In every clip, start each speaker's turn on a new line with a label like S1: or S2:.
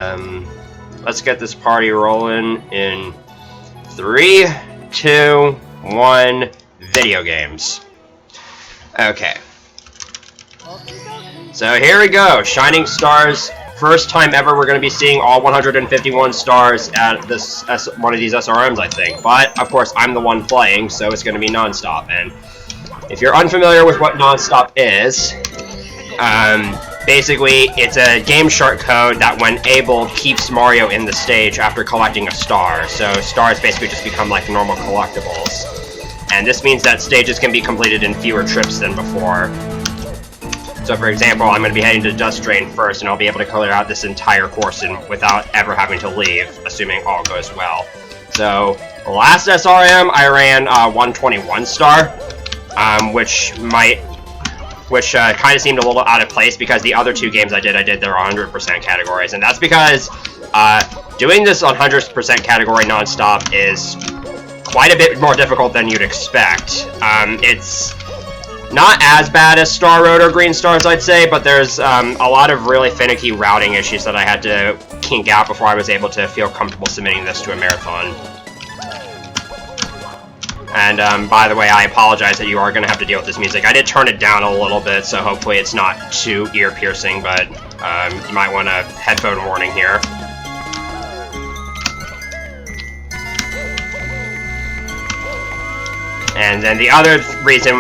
S1: Let's get this party rolling in 3, 2, 1, video games. Okay. So here we go, Shining Stars. First time ever we're going to be seeing all 151 stars at this one of these SRMs, I think. But, of course, I'm the one playing, so it's going to be Nonstop. And if you're unfamiliar with what Nonstop is, basically, it's a game shortcode that, when able, keeps Mario in the stage after collecting a star. So stars basically just become like normal collectibles. And this means that stages can be completed in fewer trips than before. So for example, I'm going to be heading to Dust Drain first, and I'll be able to clear out this entire course without ever having to leave, assuming all goes well. So, last SRM, I ran 121 star, which kind of seemed a little out of place because the other two games I did their 100% categories, and that's because doing this 100% category non-stop is quite a bit more difficult than you'd expect. It's not as bad as Star Road or Green Stars, I'd say, but there's a lot of really finicky routing issues that I had to kink out before I was able to feel comfortable submitting this to a marathon. And by the way, I apologize that you are going to have to deal with this music. I did turn it down a little bit, so hopefully it's not too ear-piercing, but you might want a headphone warning here. And then the other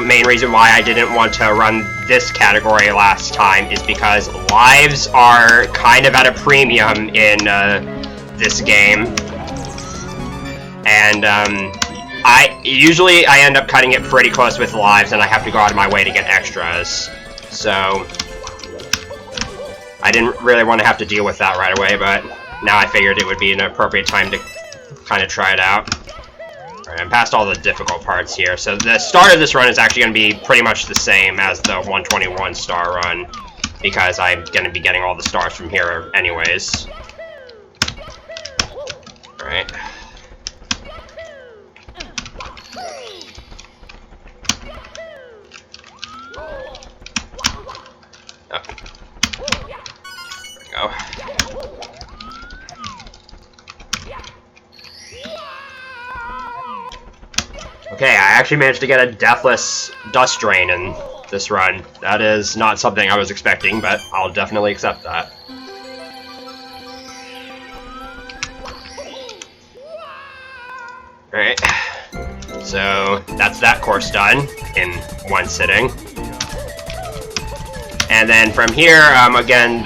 S1: main reason why I didn't want to run this category last time is because lives are kind of at a premium in this game. And I end up cutting it pretty close with lives, and I have to go out of my way to get extras. So I didn't really want to have to deal with that right away, but now I figured it would be an appropriate time to kind of try it out. Alright, I'm past all the difficult parts here. So the start of this run is actually going to be pretty much the same as the 121 star run, because I'm going to be getting all the stars from here anyways. Alright. Oh. There we go. Okay, I actually managed to get a deathless Dust Drain in this run. That is not something I was expecting, but I'll definitely accept that. Alright, so that's that course done in one sitting. And then from here, again,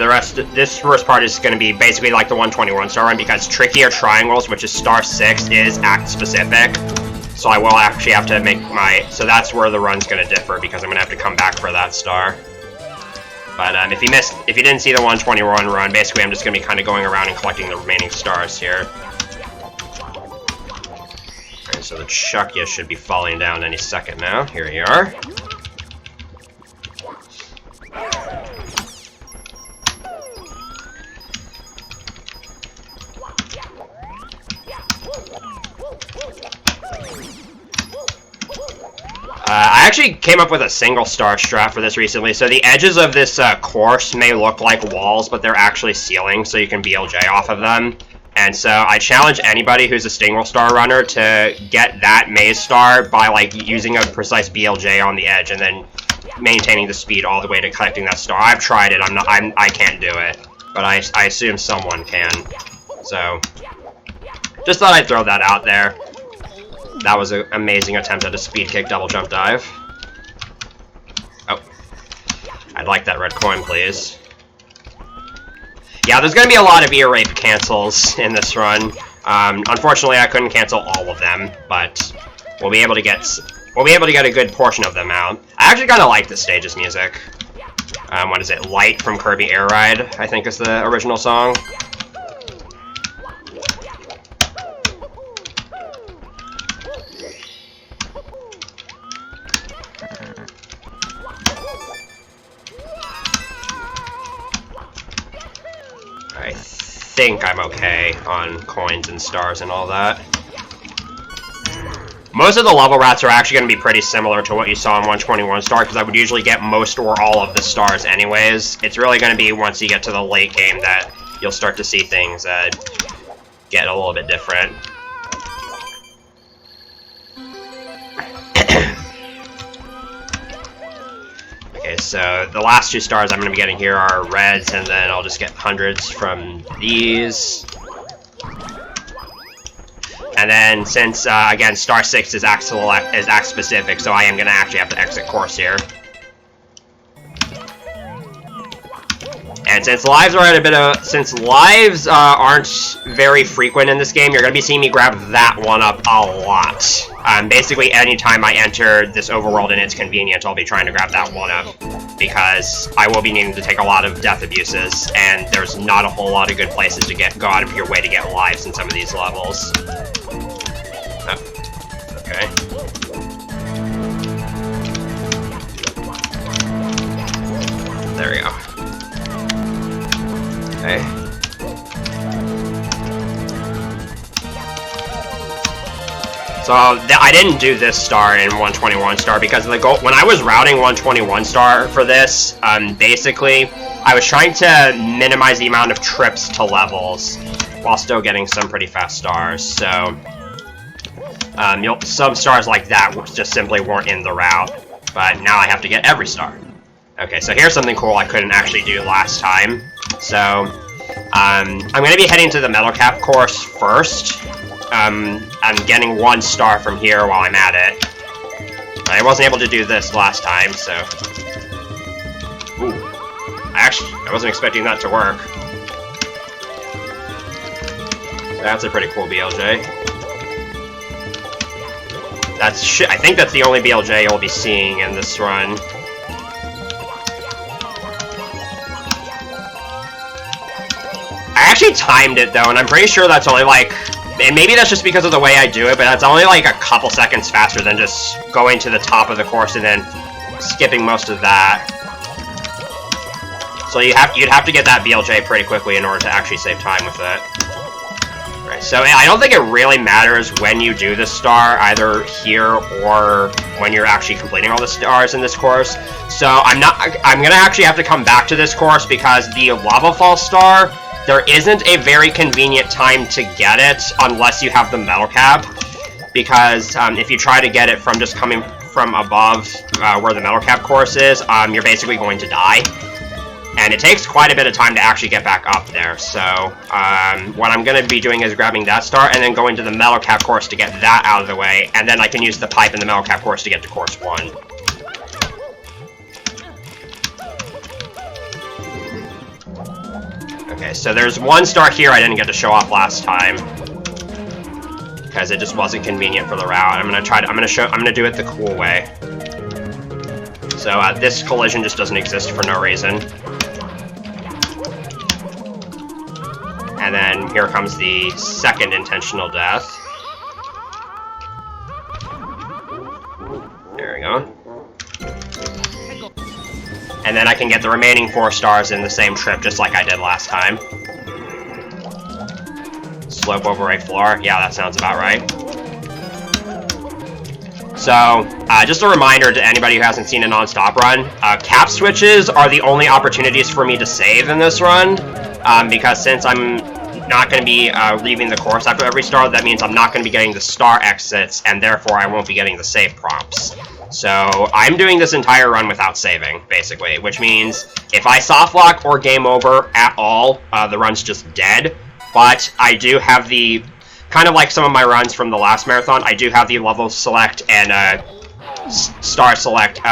S1: this first part is going to be basically like the 121 star run, because Trickier Triangles, which is star 6, is act specific. So I will actually have to make so that's where the run's going to differ, because I'm going to have to come back for that star. But if you didn't see the 121 run, basically I'm just going to be kind of going around and collecting the remaining stars here. Alright, so the Chuckya should be falling down any second now. Here you are. I actually came up with a single star strat for this recently. So the edges of this course may look like walls, but they're actually ceilings, so you can BLJ off of them. And so I challenge anybody who's a single star runner to get that maze star by like using a precise BLJ on the edge and then maintaining the speed all the way to collecting that star. I've tried it. I can't do it, but I assume someone can. So just thought I'd throw that out there. That was an amazing attempt at a speed kick double jump dive. Oh. I'd like that red coin, please. Yeah, there's going to be a lot of ear rape cancels in this run. Unfortunately, I couldn't cancel all of them, but we'll be able to get a good portion of them out. I actually kind of like this stage's music. What is it? Light from Kirby Air Ride, I think is the original song. I think I'm okay on coins and stars and all that. Most of the level rats are actually going to be pretty similar to what you saw in 121 star, because I would usually get most or all of the stars anyways. It's really going to be once you get to the late game that you'll start to see things get a little bit different. Okay, so the last 2 stars I'm going to be getting here are reds, and then I'll just get hundreds from these. And then, since, again, star 6 is act specific, so I am going to actually have to exit course here. And since lives are at a bit of, since lives aren't very frequent in this game, you're going to be seeing me grab that one up a lot. Basically, anytime I enter this overworld and it's convenient, I'll be trying to grab that one up, because I will be needing to take a lot of death abuses, and there's not a whole lot of good places to go out of your way to get lives in some of these levels. Oh, okay. There we go. Okay. So I didn't do this star in 121 star because the goal, when I was routing 121 star for this, basically I was trying to minimize the amount of trips to levels while still getting some pretty fast stars. So some stars like that just simply weren't in the route, but now I have to get every star. Okay, so here's something cool I couldn't actually do last time. So, I'm going to be heading to the metal cap course first. I'm getting 1 star from here while I'm at it. I wasn't able to do this last time, so... Ooh. I wasn't expecting that to work. That's a pretty cool BLJ. I think that's the only BLJ you'll be seeing in this run. I actually timed it though, and I'm pretty sure that's only like, and maybe that's just because of the way I do it, but that's only like a couple seconds faster than just going to the top of the course and then skipping most of that. So you'd have to get that BLJ pretty quickly in order to actually save time with it. Right, so I don't think it really matters when you do this star, either here or when you're actually completing all the stars in this course. So I'm gonna actually have to come back to this course because the lava fall star, there isn't a very convenient time to get it unless you have the metal cap, because if you try to get it from just coming from above where the metal cap course is, you're basically going to die. And it takes quite a bit of time to actually get back up there. So what I'm going to be doing is grabbing that star and then going to the metal cap course to get that out of the way, and then I can use the pipe in the metal cap course to get to course 1. Okay, so there's 1 star here I didn't get to show off last time because it just wasn't convenient for the route. I'm gonna do it the cool way. So this collision just doesn't exist for no reason. And then here comes the second intentional death. There we go. And then I can get the remaining 4 stars in the same trip, just like I did last time. Slope over a floor. Yeah, that sounds about right. So, just a reminder to anybody who hasn't seen a Nonstop run, cap switches are the only opportunities for me to save in this run, because since I'm not going to be leaving the course after every star, that means I'm not going to be getting the star exits, and therefore I won't be getting the save prompts. So, I'm doing this entire run without saving, basically, which means if I softlock or game over at all, the run's just dead, but I do have the... Kind of like some of my runs from the last marathon, I do have the level select and star select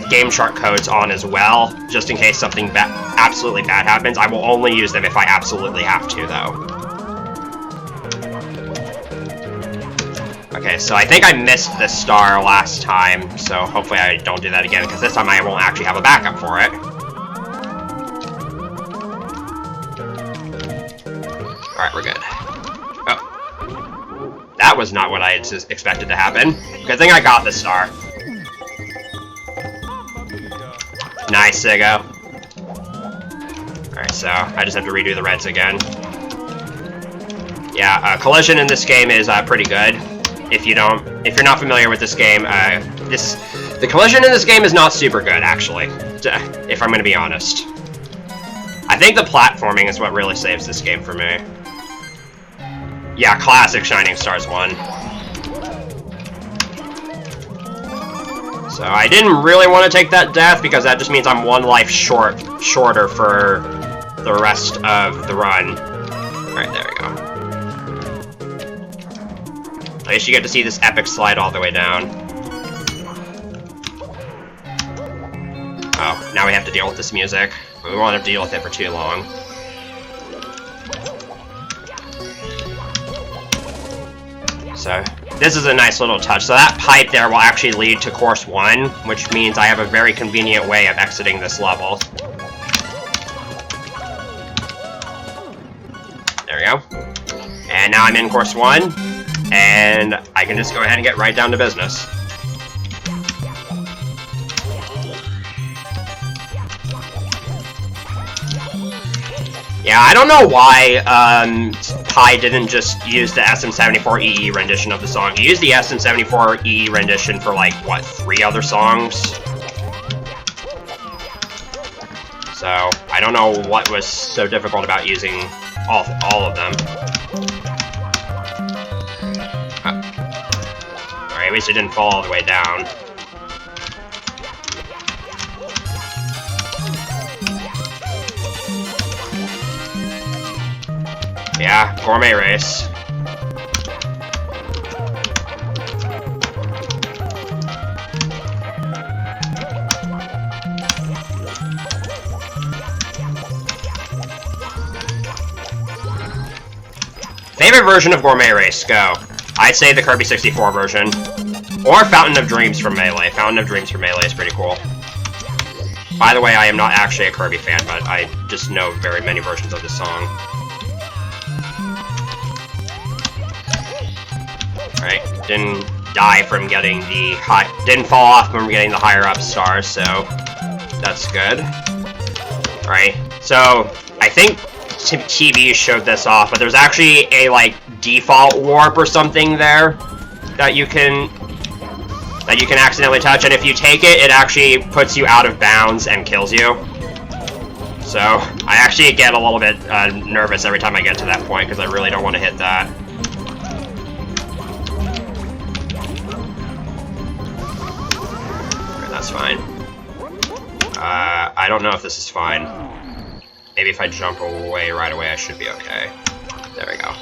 S1: game chart codes on as well, just in case something absolutely bad happens. I will only use them if I absolutely have to, though. Okay, so I think I missed this star last time, so hopefully I don't do that again, because this time I won't actually have a backup for it. Alright, we're good. That was not what I had expected to happen. Good thing I got this star. Nice, Sigo. Alright, so I just have to redo the reds again. Yeah, collision in this game is pretty good. If you're not familiar with this game, the collision in this game is not super good, actually, if I'm going to be honest. I think the platforming is what really saves this game for me. Yeah, classic Shining Stars 1. So I didn't really want to take that death because that just means I'm 1 life shorter for the rest of the run. Alright, there we go. At least you get to see this epic slide all the way down. Oh, now we have to deal with this music. We won't have to deal with it for too long. So, this is a nice little touch. So that pipe there will actually lead to course 1, which means I have a very convenient way of exiting this level. There we go. And now I'm in course 1, and I can just go ahead and get right down to business. Yeah, I don't know why Pi didn't just use the SM64 EE rendition of the song. He used the SM64 EE rendition for, like, what, 3 other songs? So, I don't know what was so difficult about using all of them. Alright, at least it didn't fall all the way down. Yeah, gourmet race. Favorite version of gourmet race, go. I'd say the Kirby 64 version. Or Fountain of Dreams from Melee. Fountain of Dreams from Melee is pretty cool. By the way, I am not actually a Kirby fan, but I just know very many versions of this song. Right, didn't die from getting the didn't fall off from getting the higher up stars, so that's good. Alright, so I think TV showed this off, but there's actually a like default warp or something there that you can accidentally touch, and if you take it, it actually puts you out of bounds and kills you. So I actually get a little bit nervous every time I get to that point because I really don't want to hit that. That's fine. I don't know if this is fine. Maybe if I jump away right away, I should be okay. There we go.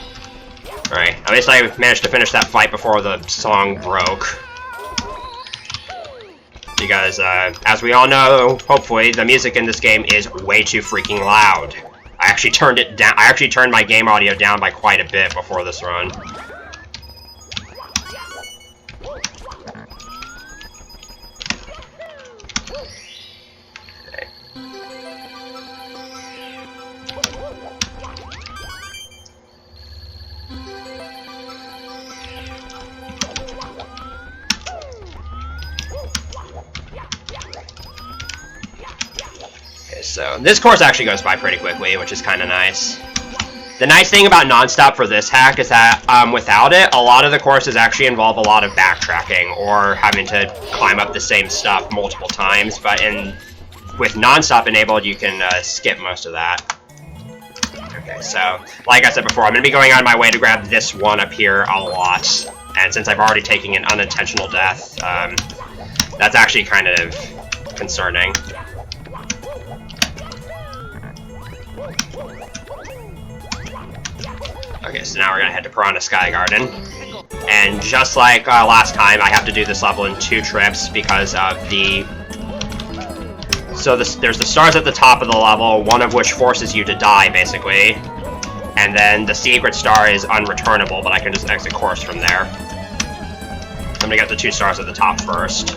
S1: Alright, at least I managed to finish that fight before the song broke. Because, as we all know, hopefully, the music in this game is way too freaking loud. I actually turned it down. I actually turned my game audio down by quite a bit before this run. So this course actually goes by pretty quickly, which is kind of nice. The nice thing about Nonstop for this hack is that without it, a lot of the courses actually involve a lot of backtracking or having to climb up the same stuff multiple times. But with Nonstop enabled, you can skip most of that. Okay, so like I said before, I'm going to be going on my way to grab this one up here a lot. And since I've already taken an unintentional death, that's actually kind of concerning. Okay, so now we're gonna head to Piranha Sky Garden. And just like last time, I have to do this level in 2 trips because of the... So there's the stars at the top of the level, one of which forces you to die, basically. And then the secret star is unreturnable, but I can just exit course from there. I'm gonna get the 2 stars at the top first.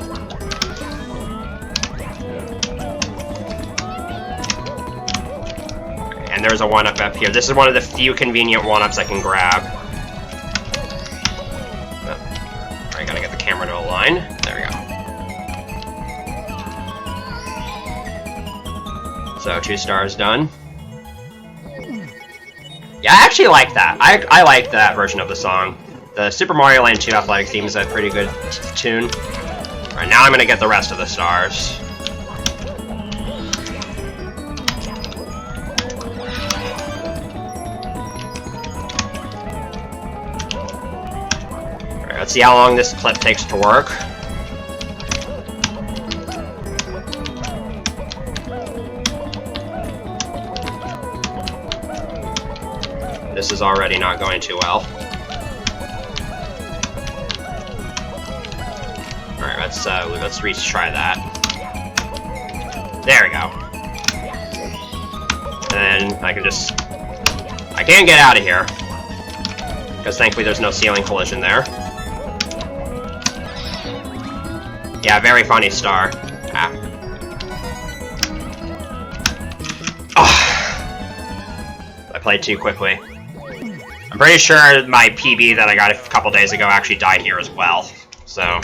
S1: And there's a 1-up up here. This is one of the few convenient 1-ups I can grab. I gotta get the camera to align. There we go. So 2 stars done. Yeah, I actually like that. I like that version of the song. The Super Mario Land 2 athletic theme is a pretty good tune. Alright, now I'm gonna get the rest of the stars. Let's see how long this clip takes to work. This is already not going too well. Alright, let's retry that. There we go. And then I can't get out of here. Because thankfully there's no ceiling collision there. Yeah, very funny star. Ah. Oh. I played too quickly. I'm pretty sure my PB that I got a couple days ago actually died here as well. So.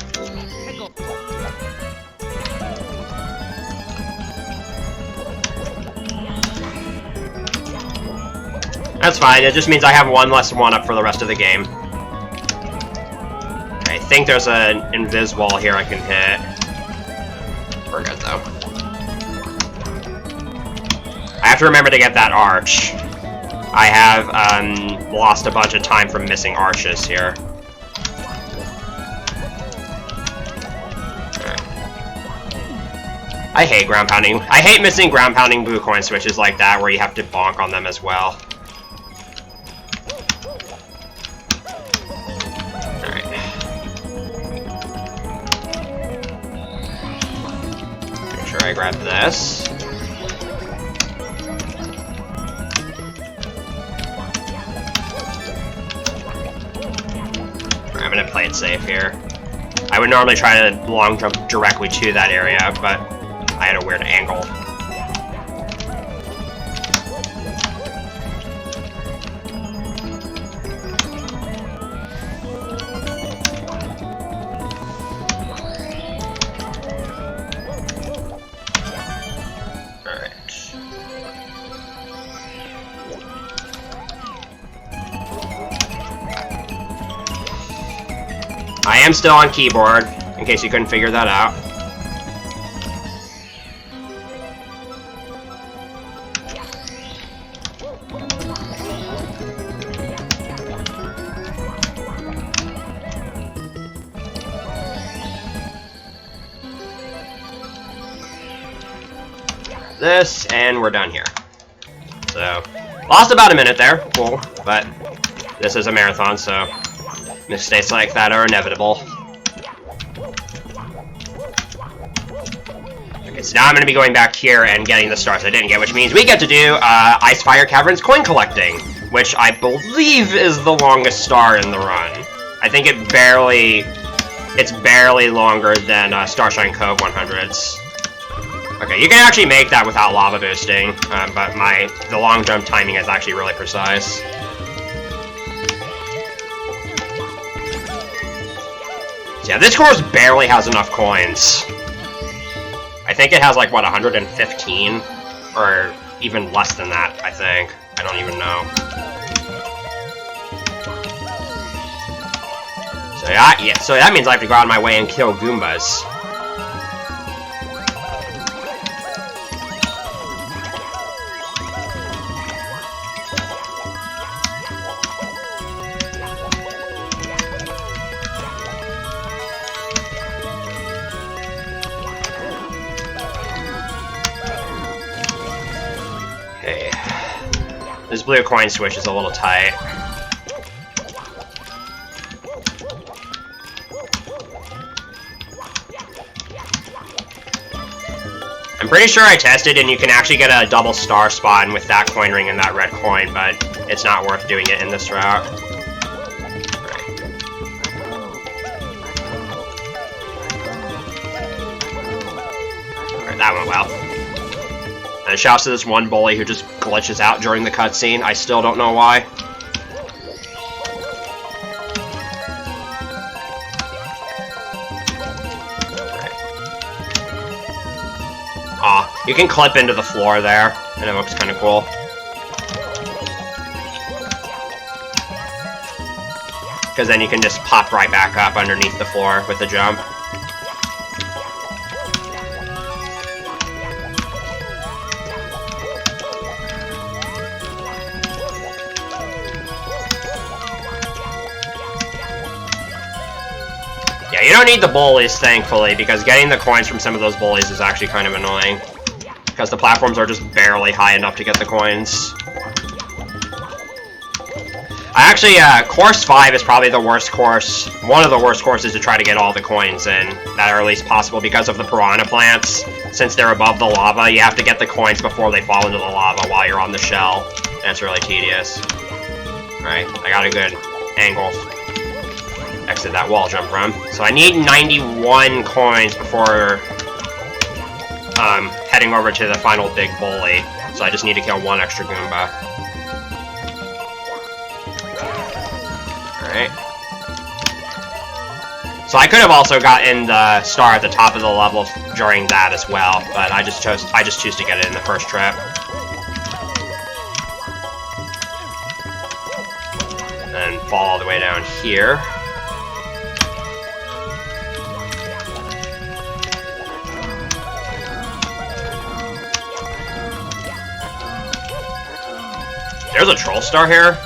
S1: That's fine, it just means I have one less one-up for the rest of the game. I think there's an invis wall here I can hit. We're good, though. I have to remember to get that arch. I have lost a bunch of time from missing arches here. I hate ground pounding. I hate missing ground pounding blue coin switches like that where you have to bonk on them as well. I grab this. I'm gonna play it safe here. I would normally try to long jump directly to that area, but I had a weird angle. I am still on keyboard, in case you couldn't figure that out. This, and we're done here. So, lost about a minute there, cool, but this is a marathon, so mistakes like that are inevitable. Okay, so now I'm going to be going back here and getting the stars I didn't get, which means we get to do Ice Fire Caverns coin collecting, which I believe is the longest star in the run. I think it's barely longer than Starshine Cove 100s. Okay, you can actually make that without lava boosting, but the long jump timing is actually really precise. Yeah, this course barely has enough coins. I think it has like, what, 115? Or even less than that, I think. I don't even know. So that means I have to go out of my way and kill Goombas. This blue coin switch is a little tight. I'm pretty sure I tested and you can actually get a double star spawn with that coin ring and that red coin, but it's not worth doing it in this route. Alright, that went well. And shouts to this one bully who just glitches out during the cutscene. I still don't know why. Aw, you can clip into the floor there, and it looks kind of cool. Because then you can just pop right back up underneath the floor with the jump. Yeah, you don't need the bullies, thankfully, because getting the coins from some of those bullies is actually kind of annoying. Because the platforms are just barely high enough to get the coins. Course 5 is probably the worst course, one of the worst courses to try to get all the coins in, that are at least possible because of the piranha plants. Since they're above the lava, you have to get the coins before they fall into the lava while you're on the shell. And it's really tedious. Alright, I got a good angle. Exit that wall jump from. So I need 91 coins before heading over to the final big bully. So I just need to kill one extra Goomba. Alright. So I could have also gotten the star at the top of the level during that as well, but I just choose to get it in the first trip. And fall all the way down here. There's a troll star here.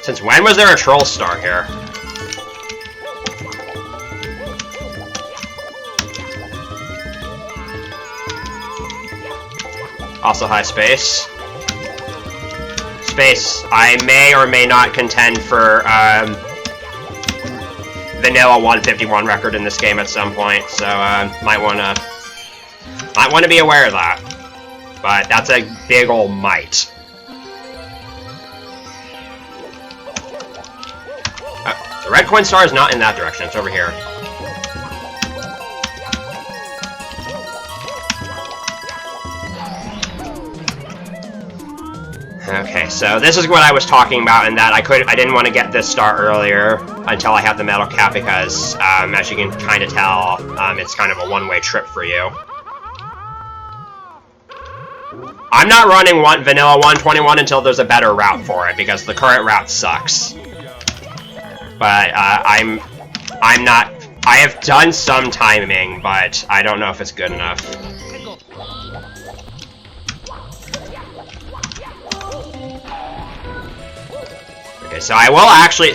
S1: Since when was there a troll star here? Also high space. Space. I may or may not contend for vanilla 151 record in this game at some point, so might wanna be aware of that. But that's a big ol' might. The red coin star is not in that direction, it's over here. Okay, so this is what I was talking about in that I didn't want to get this star earlier until I had the metal cap because, as you can kind of tell, it's kind of a one-way trip for you. I'm not running vanilla 121 until there's a better route for it because the current route sucks. But I have done some timing, but I don't know if it's good enough. Okay, so I will actually,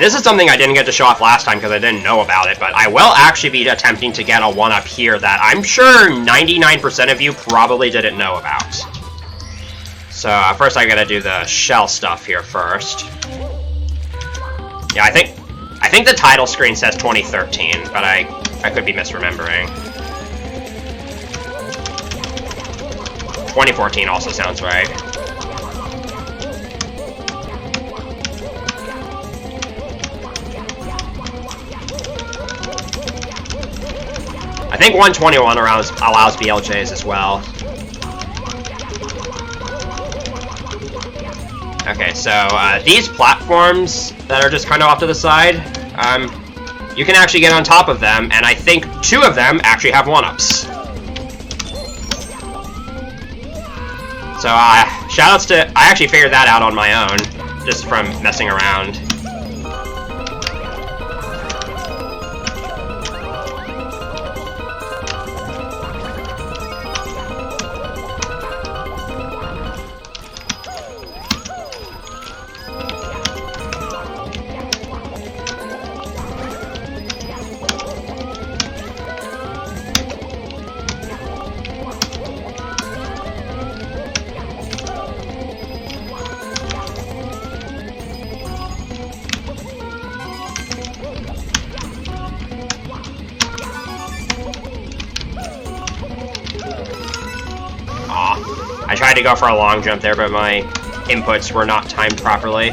S1: this is something I didn't get to show off last time because I didn't know about it, but I will actually be attempting to get a one-up here that I'm sure 99% of you probably didn't know about. So, first I gotta do the shell stuff here first. Yeah, I think the title screen says 2013, but I could be misremembering. 2014 also sounds right. I think 121 allows BLJs as well. Okay, so these platforms that are just kind of off to the side, you can actually get on top of them, and I think 2 of them actually have 1-ups. So, shoutouts to... I actually figured that out on my own, just from messing around. I tried to go for a long jump there, but my inputs were not timed properly.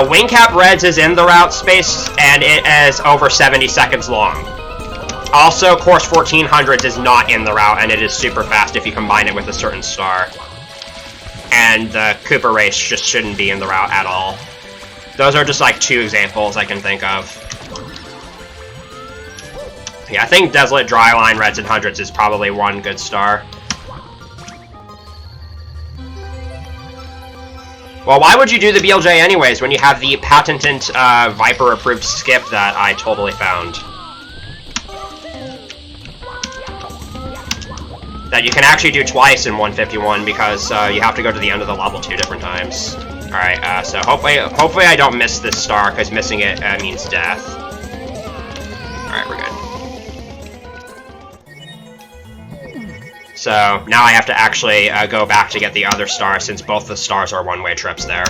S1: Wingcap Reds is in the route space, and it is over 70 seconds long. Also, Course 1400 is not in the route, and it is super fast if you combine it with a certain star. And the Koopa Race just shouldn't be in the route at all. Those are just like 2 examples I can think of. Yeah, I think Desolate, Dryline, Reds, and Hundreds is probably one good star. Well, why would you do the BLJ anyways when you have the patented Viper-approved skip that I totally found? That you can actually do twice in 151 because you have to go to the end of the level 2 different times. Alright, so hopefully I don't miss this star, because missing it means death. Alright, we're good. So, now I have to actually go back to get the other star, since both the stars are one-way trips there.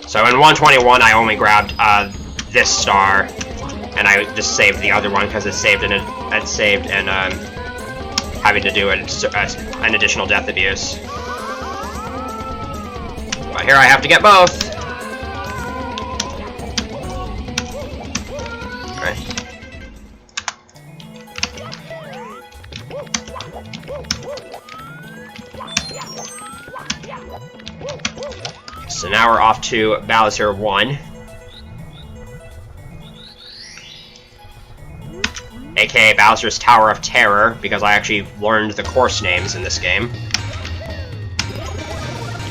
S1: So in 121, I only grabbed this star, and I just saved the other one because it saved and having to do an additional death abuse. But here I have to get both. Okay. So now we're off to Bowser 1. AKA Bowser's Tower of Terror, because I actually learned the course names in this game.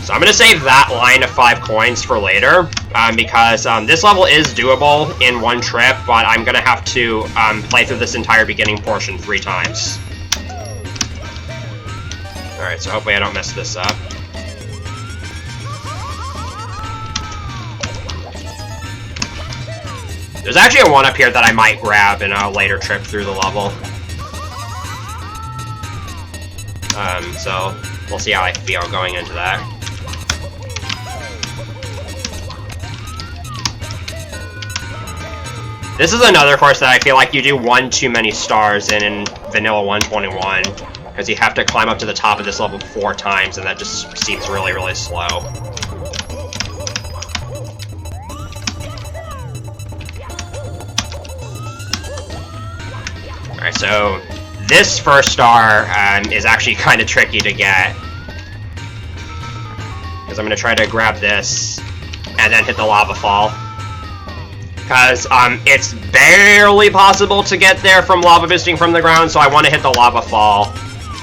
S1: So I'm going to save that line of 5 coins for later, because this level is doable in one trip, but I'm going to have to play through this entire beginning portion 3 times. Alright, so hopefully I don't mess this up. There's actually a one up here that I might grab in a later trip through the level. So we'll see how I feel going into that. This is another course that I feel like you do one too many stars in Vanilla 121, because you have to climb up to the top of this level 4 times, and that just seems really, really slow. Alright, so this first star is actually kind of tricky to get, because I'm going to try to grab this and then hit the lava fall, because it's barely possible to get there from lava boosting from the ground, so I want to hit the lava fall,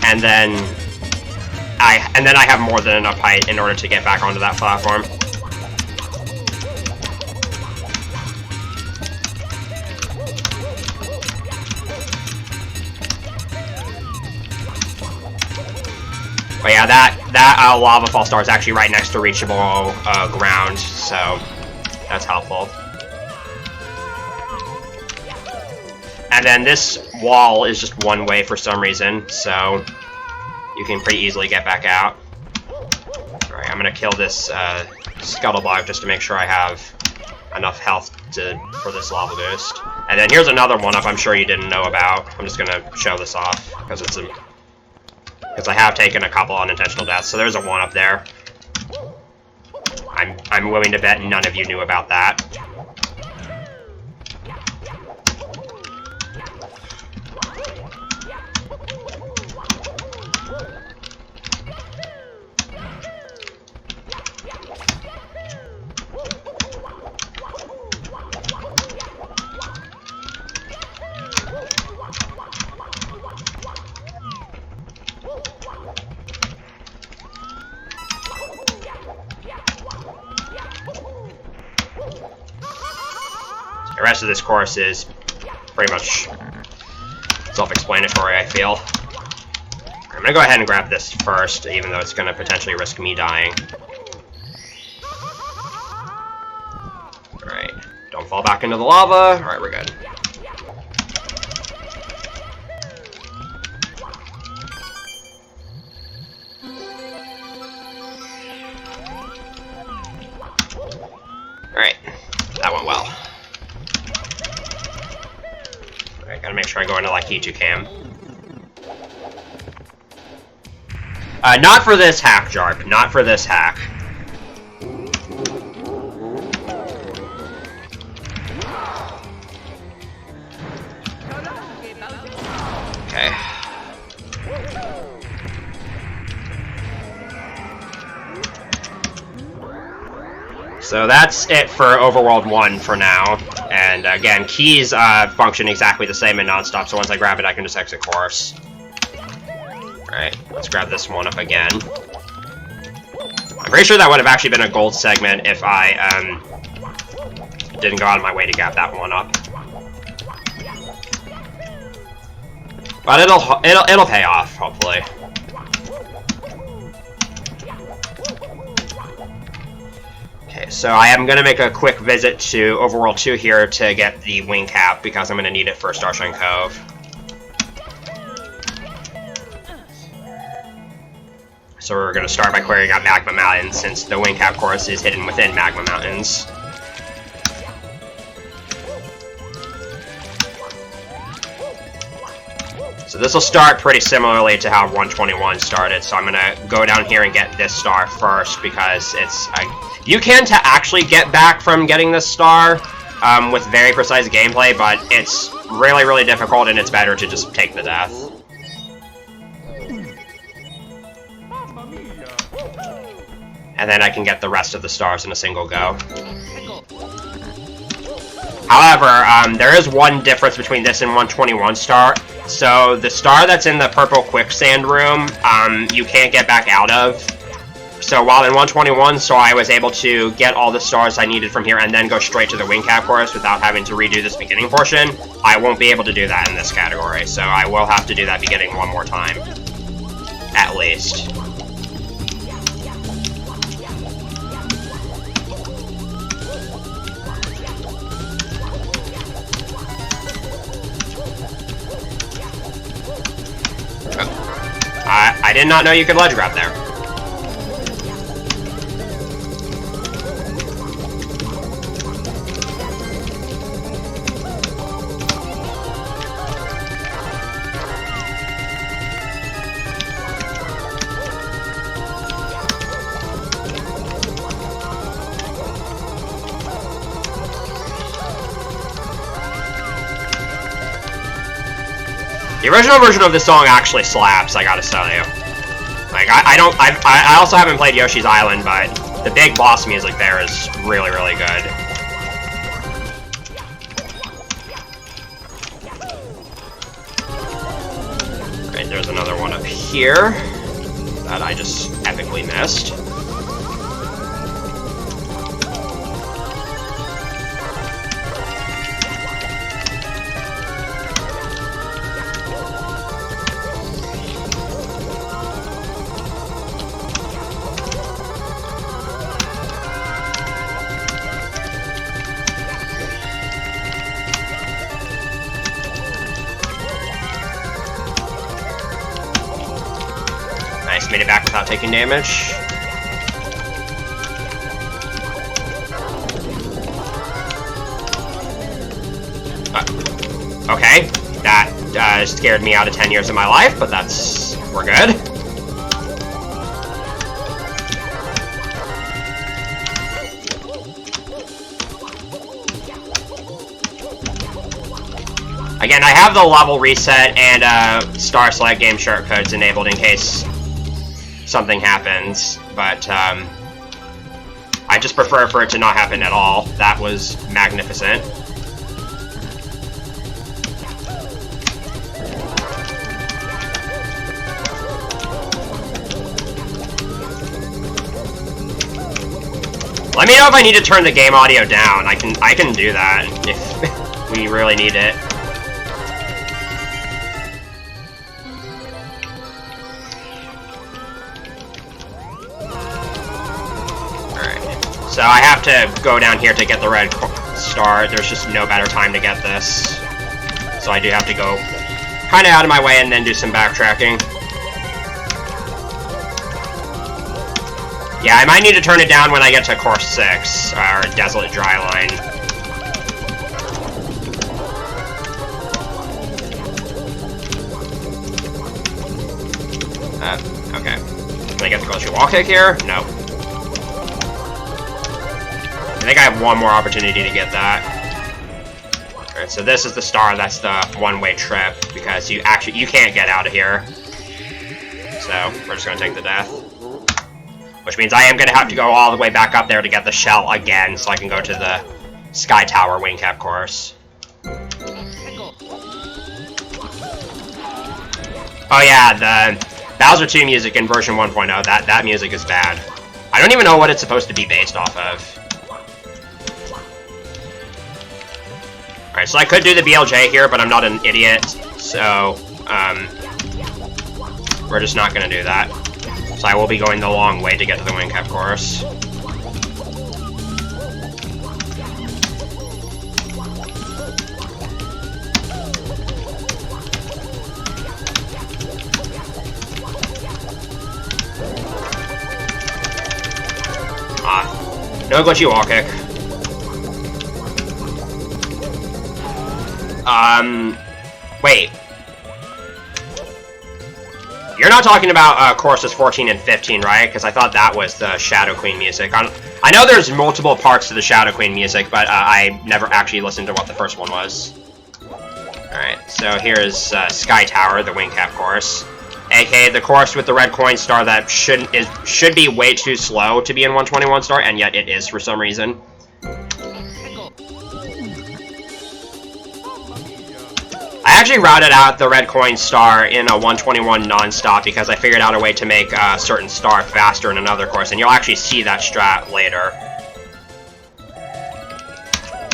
S1: and then I have more than enough height in order to get back onto that platform. But yeah, that lava fall star is actually right next to reachable ground, so that's helpful. And then this wall is just one way for some reason, so you can pretty easily get back out. Alright, I'm gonna kill this scuttlebug just to make sure I have enough health for this lava boost. And then here's another one up I'm sure you didn't know about. I'm just gonna show this off because I have taken a couple unintentional deaths, so there's a one up there. I'm willing to bet none of you knew about that. The rest of this course is pretty much self-explanatory, I feel. I'm gonna go ahead and grab this first, even though it's gonna potentially risk me dying. Alright, don't fall back into the lava. Alright, we're good. Alright, that went well. Alright, gotta make sure I go into like E2 cam. Not for this hack, Jarp. Not for this hack. Okay. So that's it for Overworld 1 for now. And again, keys function exactly the same in Nonstop, so once I grab it, I can just exit course. Alright, let's grab this one up again. I'm pretty sure that would have actually been a gold segment if I didn't go out of my way to grab that one up. But it'll pay off, hopefully. Okay, so I am going to make a quick visit to Overworld 2 here to get the wing cap, because I'm going to need it for Starshine Cove. So we're going to start by clearing out Magma Mountain, since the wing cap course is hidden within Magma Mountains. So this will start pretty similarly to how 121 started, so I'm going to go down here and get this star first, because it's... you can actually get back from getting this star with very precise gameplay, but it's really, really difficult, and it's better to just take the death. And then I can get the rest of the stars in a single go. However, there is one difference between this and 121 star. So the star that's in the purple quicksand room, you can't get back out of. So while in 121, so I was able to get all the stars I needed from here and then go straight to the wing cap course without having to redo this beginning portion, I won't be able to do that in this category. So I will have to do that beginning one more time, at least. I did not know you could ledge grab there. The original version of this song actually slaps, I gotta tell you. Like, I also haven't played Yoshi's Island, but the big boss music there is really, really good. Right, there's another one up here that I just epically missed. Nice, made it back without taking damage. Okay, that scared me out of 10 years of my life, but we're good. Again, I have the level reset and Star Select game shortcodes enabled in case something happens, but I just prefer for it to not happen at all. That was magnificent. Let me know if I need to turn the game audio down. I can do that if we really need it. So I have to go down here to get the red star. There's just no better time to get this. So I do have to go kind of out of my way and then do some backtracking. Yeah, I might need to turn it down when I get to course 6, or Desolate Dry Line. Okay. Can I get the Glacial Wall Kick here? No. I think I have one more opportunity to get that. Alright, so this is the star, that's the one-way trip, because you can't get out of here. So, we're just gonna take the death. Which means I am going to have to go all the way back up there to get the shell again, so I can go to the Sky Tower wing cap course. Oh yeah, the Bowser 2 music in version 1.0, that music is bad. I don't even know what it's supposed to be based off of. Alright, so I could do the BLJ here, but I'm not an idiot, so, we're just not gonna do that. So I will be going the long way to get to the wing cap course. No glitchy wall kick. Wait. You're not talking about courses 14 and 15, right? Because I thought that was the Shadow Queen music. I know there's multiple parts to the Shadow Queen music, but I never actually listened to what the first one was. Alright, so here's Sky Tower, the wing cap course. AKA the course with the red coin star that should be way too slow to be in 121 star, and yet it is for some reason. I actually routed out the red coin star in a 121 Nonstop because I figured out a way to make a certain star faster in another course, and you'll actually see that strat later.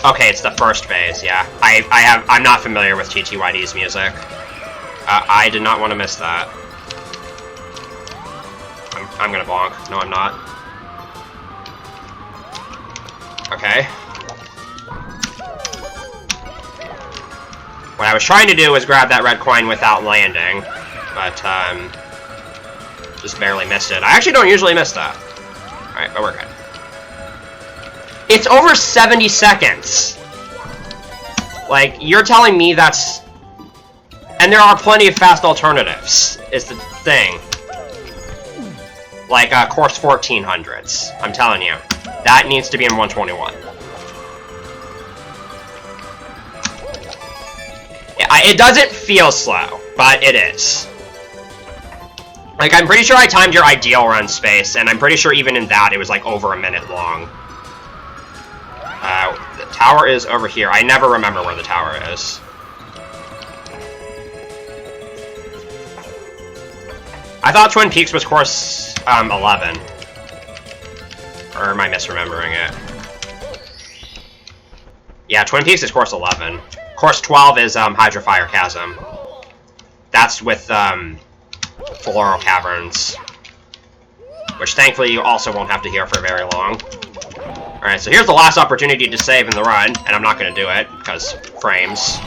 S1: Okay, it's the first phase, yeah. I'm not familiar with TTYD's music. I did not want to miss that. I'm gonna bonk. No, I'm not. Okay. What I was trying to do was grab that red coin without landing, but, just barely missed it. I actually don't usually miss that. Alright, but we're good. It's over 70 seconds! Like, you're telling me that's... And there are plenty of fast alternatives, is the thing. Like, course 1400s. I'm telling you. That needs to be in 121. Yeah, it doesn't feel slow, but it is. Like, I'm pretty sure I timed your ideal run space, and I'm pretty sure even in that it was, like, over a minute long. The tower is over here. I never remember where the tower is. I thought Twin Peaks was course 11. Or am I misremembering it? Yeah, Twin Peaks is course 11. Course 12 is Hydrofire Chasm. That's with Floral Caverns. Which thankfully you also won't have to hear for very long. Alright, so here's the last opportunity to save in the run, and I'm not going to do it, because frames.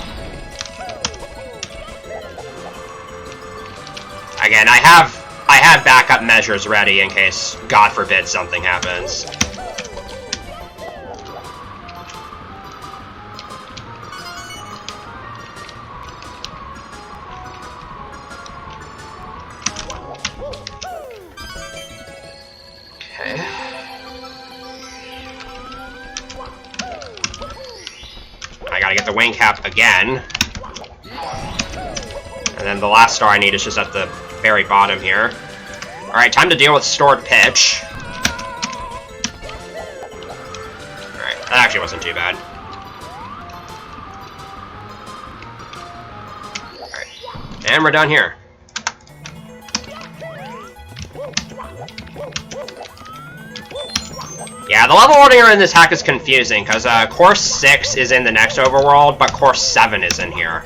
S1: Again, I have backup measures ready in case, God forbid, something happens. Okay. I gotta get the wing cap again. And then the last star I need is just at the very bottom here. Alright, time to deal with stored pitch. Alright, that actually wasn't too bad. Alright, and we're done here. Yeah, the level ordering in this hack is confusing, because Course 6 is in the next overworld, but Course 7 is in here.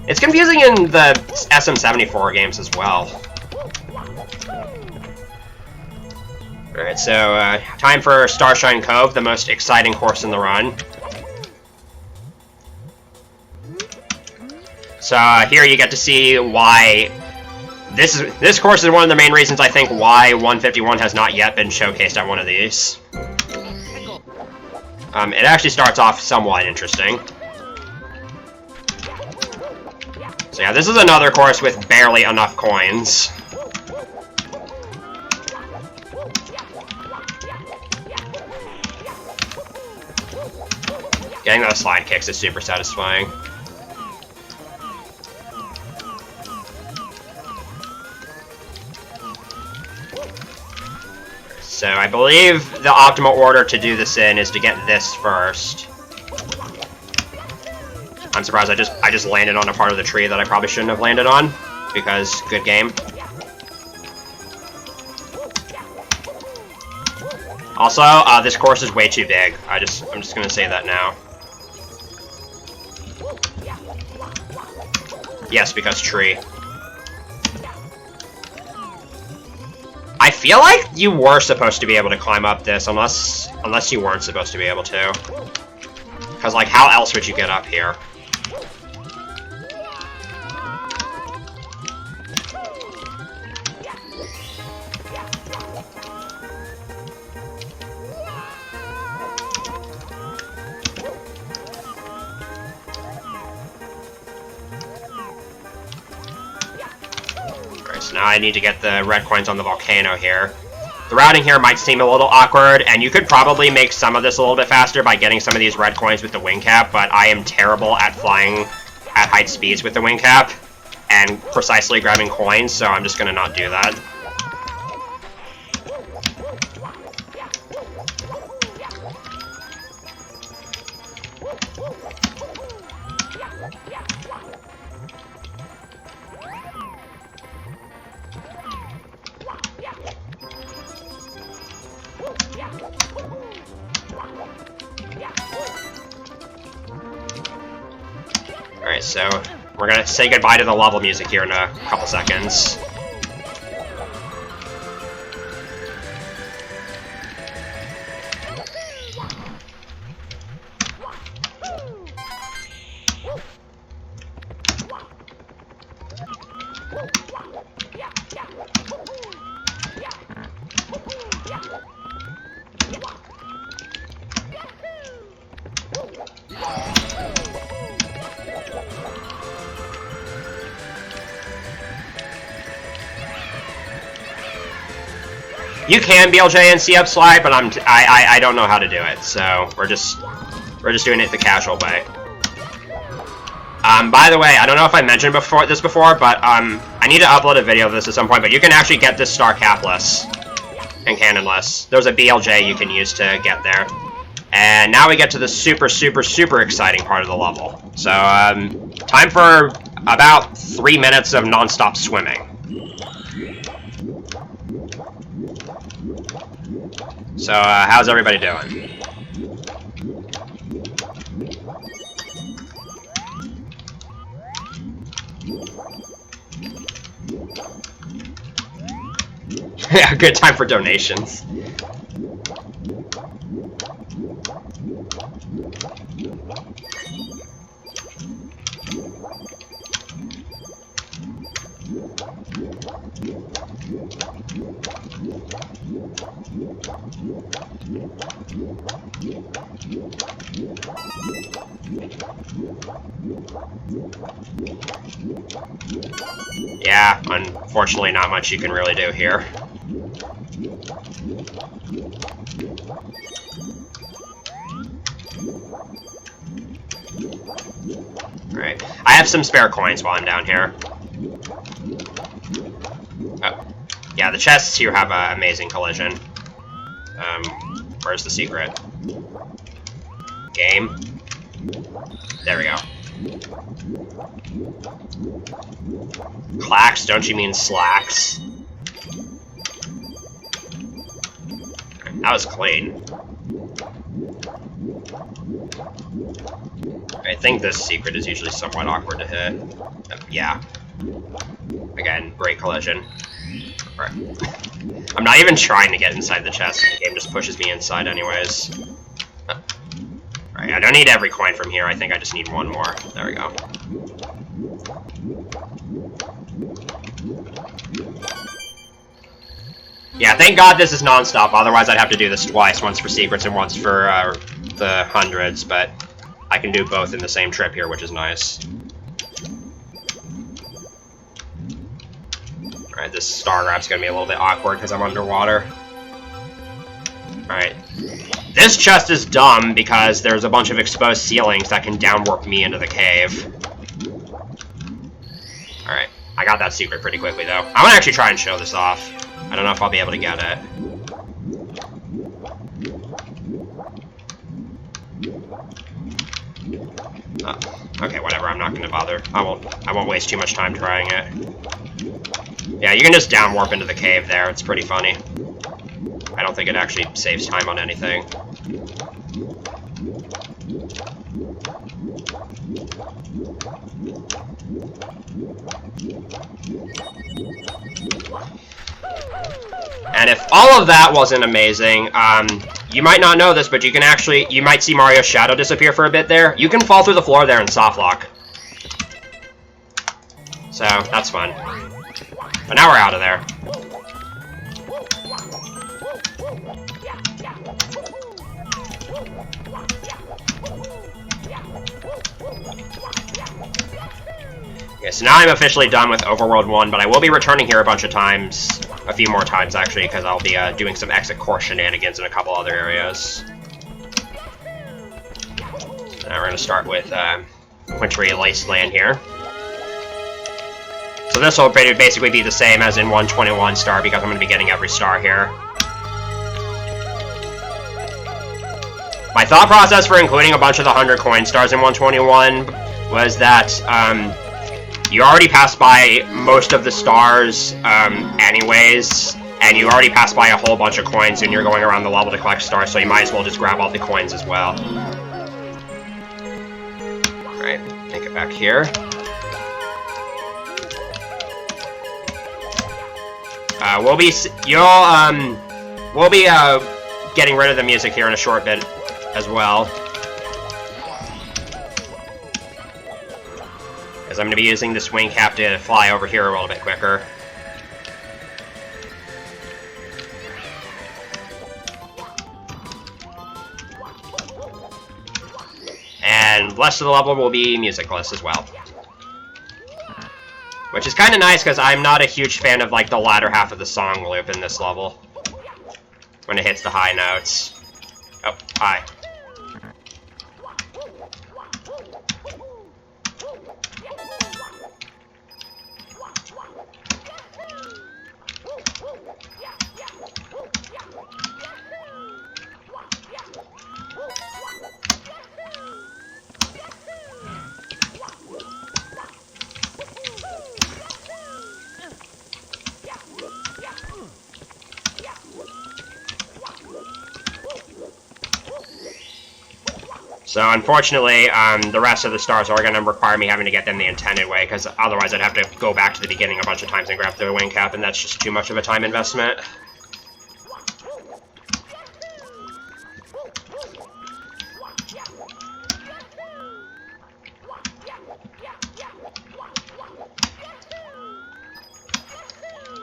S1: It's confusing in the SM64 games as well. Alright, so time for Starshine Cove, the most exciting course in the run. So here you get to see why... This course is one of the main reasons I think why 151 has not yet been showcased at one of these. It actually starts off somewhat interesting. So yeah, this is another course with barely enough coins. Getting those slide kicks is super satisfying. So I believe the optimal order to do this in is to get this first. I'm surprised I just landed on a part of the tree that I probably shouldn't have landed on, because good game. Also, this course is way too big. I'm just gonna say that now. Yes, because tree. I feel like you were supposed to be able to climb up this, unless you weren't supposed to be able to. Because, like, how else would you get up here? So now I need to get the red coins on the volcano here. The routing here might seem a little awkward, and you could probably make some of this a little bit faster by getting some of these red coins with the wing cap, but I am terrible at flying at height speeds with the wing cap and precisely grabbing coins, so I'm just gonna not do that. Alright, so we're gonna say goodbye to the level music here in a couple seconds. You can BLJ and C-up slide, but I don't know how to do it, so we're just doing it the casual way. By the way, I don't know if I mentioned this before, but I need to upload a video of this at some point. But you can actually get this star capless and cannonless. There's a BLJ you can use to get there. And now we get to the super exciting part of the level. So time for about 3 minutes of nonstop swimming. So, how's everybody doing? Yeah, good time for donations. Yeah, unfortunately not much you can really do here. Alright, I have some spare coins while I'm down here. Oh, yeah, the chests here have an amazing collision. Where's the secret? Game? There we go. Clacks? Don't you mean slacks? That was clean. I think this secret is usually somewhat awkward to hit. Yeah. Again, great collision. Right. I'm not even trying to get inside the chest. The game just pushes me inside anyways. Alright, I don't need every coin from here. I think I just need one more. There we go. Yeah, thank God this is nonstop. Otherwise, I'd have to do this twice. Once for secrets and once for the hundreds. But I can do both in the same trip here, which is nice. Alright, this star grab's gonna be a little bit awkward because I'm underwater. Alright. This chest is dumb because there's a bunch of exposed ceilings that can downwarp me into the cave. Alright, I got that secret pretty quickly though. I'm gonna actually try and show this off. I don't know if I'll be able to get it. Okay, whatever, I'm not gonna bother. I won't waste too much time trying it. Yeah, you can just down warp into the cave there, it's pretty funny. I don't think it actually saves time on anything. And if all of that wasn't amazing, you might not know this, but you might see Mario's shadow disappear for a bit there. You can fall through the floor there and soft lock. So, that's fun. But now we're out of there. Okay, so now I'm officially done with Overworld 1, but I will be returning here a bunch of times. A few more times, actually, because I'll be doing some exit course shenanigans in a couple other areas. Now we're going to start with Wintry Wasteland here. So this will basically be the same as in 121 star, because I'm going to be getting every star here. My thought process for including a bunch of the 100 coin stars in 121 was that you already passed by most of the stars anyways, and you already passed by a whole bunch of coins and you're going around the level to collect stars, so you might as well just grab all the coins as well. Alright, make it back here. We'll be getting rid of the music here in a short bit as well, because I'm going to be using this wing cap to fly over here a little bit quicker. And the rest of the level will be musicless as well. Which is kind of nice, because I'm not a huge fan of like the latter half of the song loop in this level. When it hits the high notes. Oh, hi. So unfortunately, the rest of the stars are going to require me having to get them the intended way, because otherwise I'd have to go back to the beginning a bunch of times and grab the wing cap, and that's just too much of a time investment.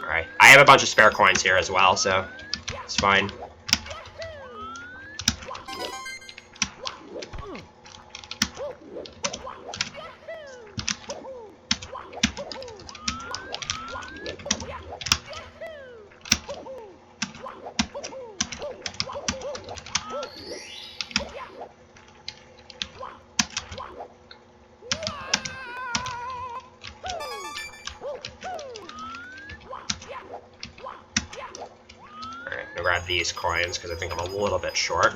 S1: Alright, I have a bunch of spare coins here as well, so it's fine. Grab these coins because I think I'm a little bit short.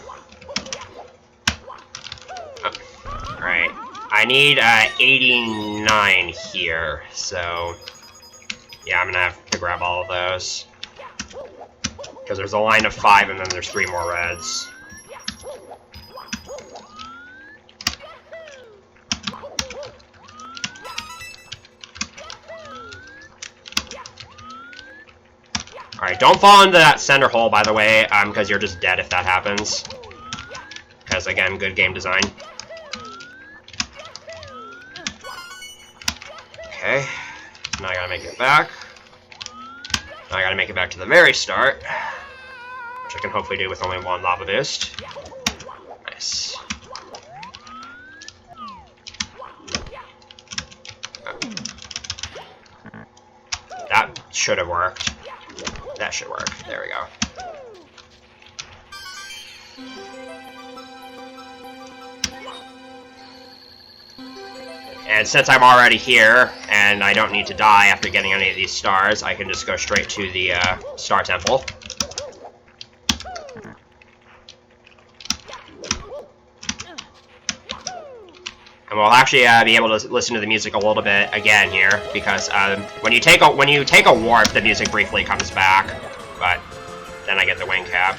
S1: Oh. Alright, I need 89 here, so yeah, I'm gonna have to grab all of those. Because there's a line of 5 and then there's 3 more reds. Alright, don't fall into that center hole, by the way, because you're just dead if that happens. Because, again, good game design. Okay, now I gotta make it back. Now I gotta make it back to the very start, which I can hopefully do with only one lava boost. Nice. That should have worked. That should work. There we go. And since I'm already here, and I don't need to die after getting any of these stars, I can just go straight to the Star Temple. And we'll actually be able to listen to the music a little bit again here, because when you take a warp, the music briefly comes back, but then I get the wing cap.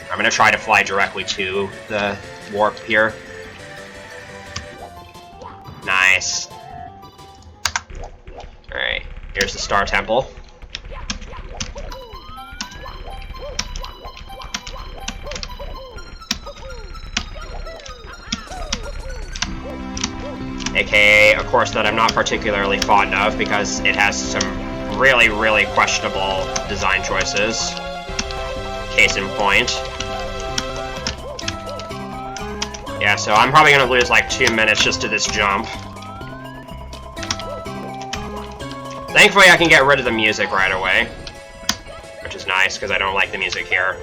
S1: I'm gonna try to fly directly to the warp here. Nice. Alright, here's the Star Temple. AKA a course that I'm not particularly fond of because it has some really, really questionable design choices. Case in point. Yeah, so I'm probably gonna lose like 2 minutes just to this jump. Thankfully, I can get rid of the music right away, which is nice because I don't like the music here.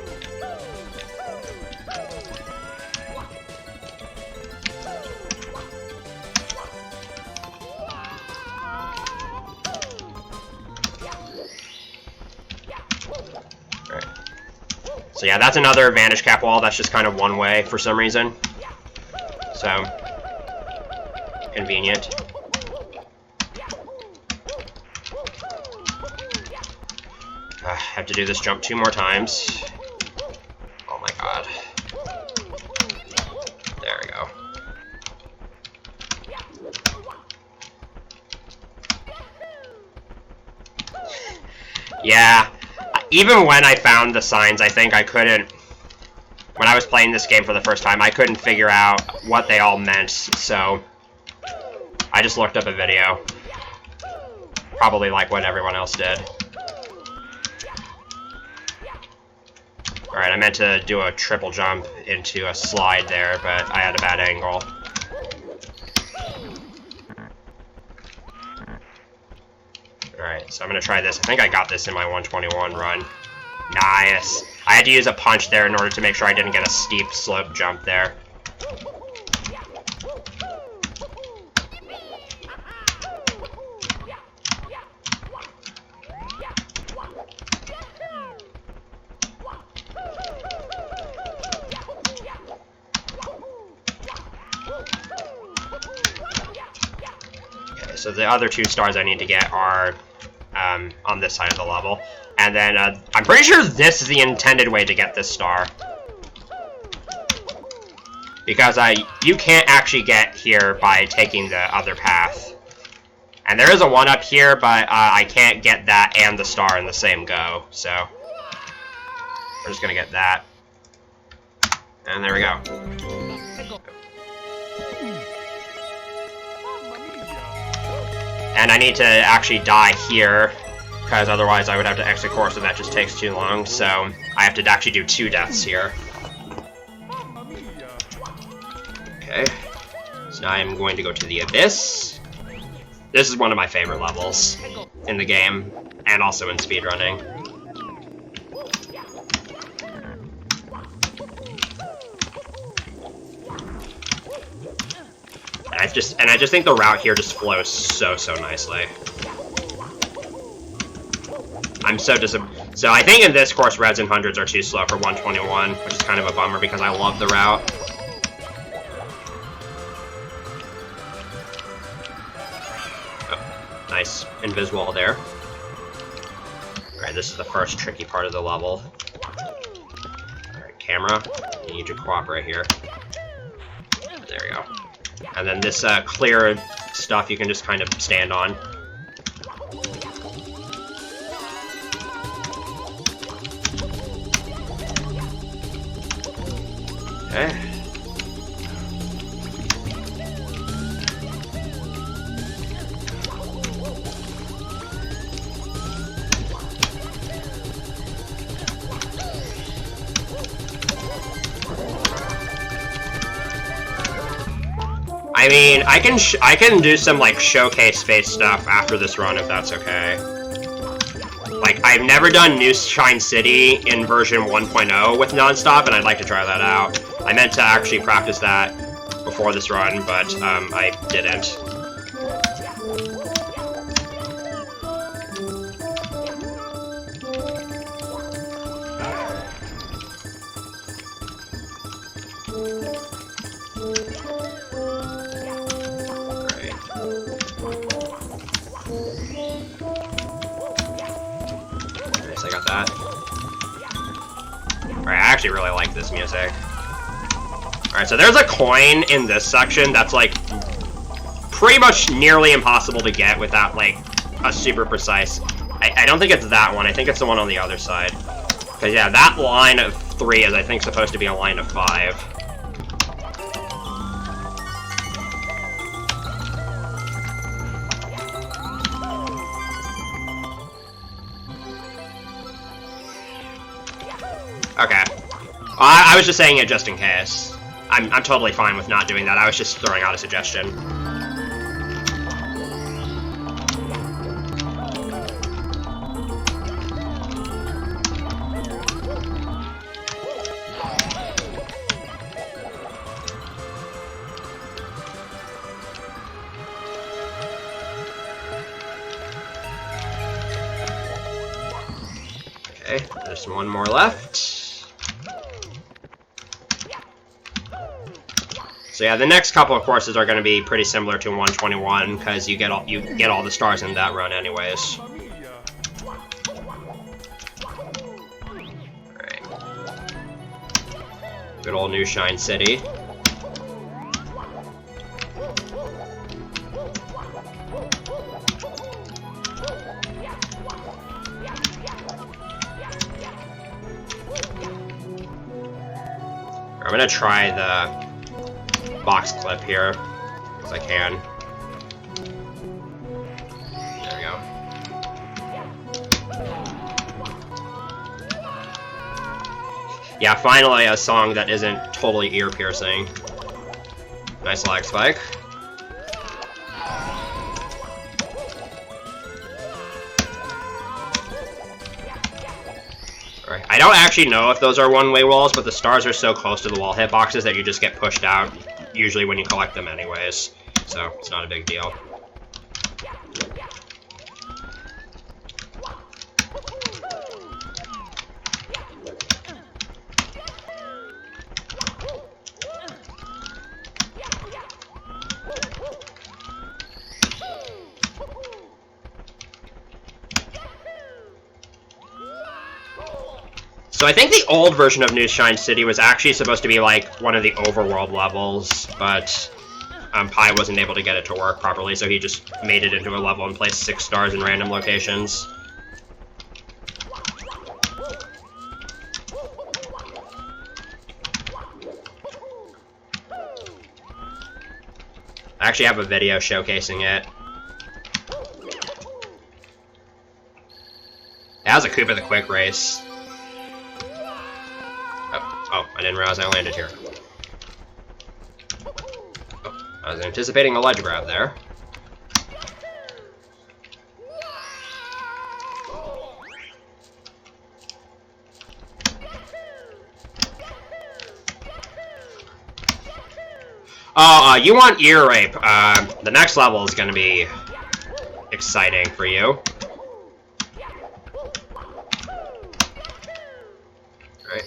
S1: Alright. So yeah, that's another vantage cap wall. That's just kind of one way for some reason. So, convenient. I have to do this jump 2 more times. Oh my god. There we go. Yeah, even when I found the signs, I think I couldn't... When I was playing this game for the first time, I couldn't figure out what they all meant, so I just looked up a video. Probably like what everyone else did. Alright, I meant to do a triple jump into a slide there, but I had a bad angle. Alright, so I'm gonna try this. I think I got this in my 121 run. Nice! I had to use a punch there in order to make sure I didn't get a steep slope jump there. Okay, so the other 2 stars I need to get are on this side of the level. And then, I'm pretty sure this is the intended way to get this star. Because you can't actually get here by taking the other path. And there is a 1 up here, but I can't get that and the star in the same go. So, we're just gonna get that. And there we go. And I need to actually die here, because otherwise I would have to exit course and that just takes too long, so I have to actually do 2 deaths here. Okay, so now I'm going to go to the Abyss. This is one of my favorite levels in the game, and also in speedrunning. And I just think the route here just flows so nicely. I'm so disappointed. So I think in this course, reds and hundreds are too slow for 121, which is kind of a bummer because I love the route. Oh, nice invis wall there. Alright, this is the first tricky part of the level. Alright, camera, you need to cooperate here. There we go. And then this clear stuff you can just kind of stand on. Okay. I mean, I can do some like showcase face stuff after this run if that's okay. Like, I've never done New Shine City in version 1.0 with Nonstop, and I'd like to try that out. I meant to actually practice that before this run, but I didn't. I got that. Alright, I actually really like this music. Alright, so there's a coin in this section that's, like, pretty much nearly impossible to get without, like, a super precise... I don't think it's that one, I think it's the one on the other side. Because, yeah, that line of 3 is, I think, supposed to be a line of 5. Okay. I was just saying it just in case. I'm totally fine with not doing that. I was just throwing out a suggestion. Okay, there's one more left. So yeah, the next couple of courses are going to be pretty similar to 121 because you get all the stars in that run anyways. Alright. Good old New Shine City. I'm gonna try the box clip here, as I can. There we go. Yeah, finally a song that isn't totally ear-piercing. Nice lag spike. Alright, I don't actually know if those are one-way walls, but the stars are so close to the wall hitboxes that you just get pushed out, usually when you collect them anyways, so it's not a big deal. So I think the old version of New Shine City was actually supposed to be like one of the overworld levels, but Pi wasn't able to get it to work properly, so he just made it into a level and placed 6 stars in random locations. I actually have a video showcasing it. That was a Koopa the Quick race. Oh, I didn't realize I landed here. Oh, I was anticipating a ledge grab there. Oh, you want ear rape. The next level is going to be exciting for you. Alright,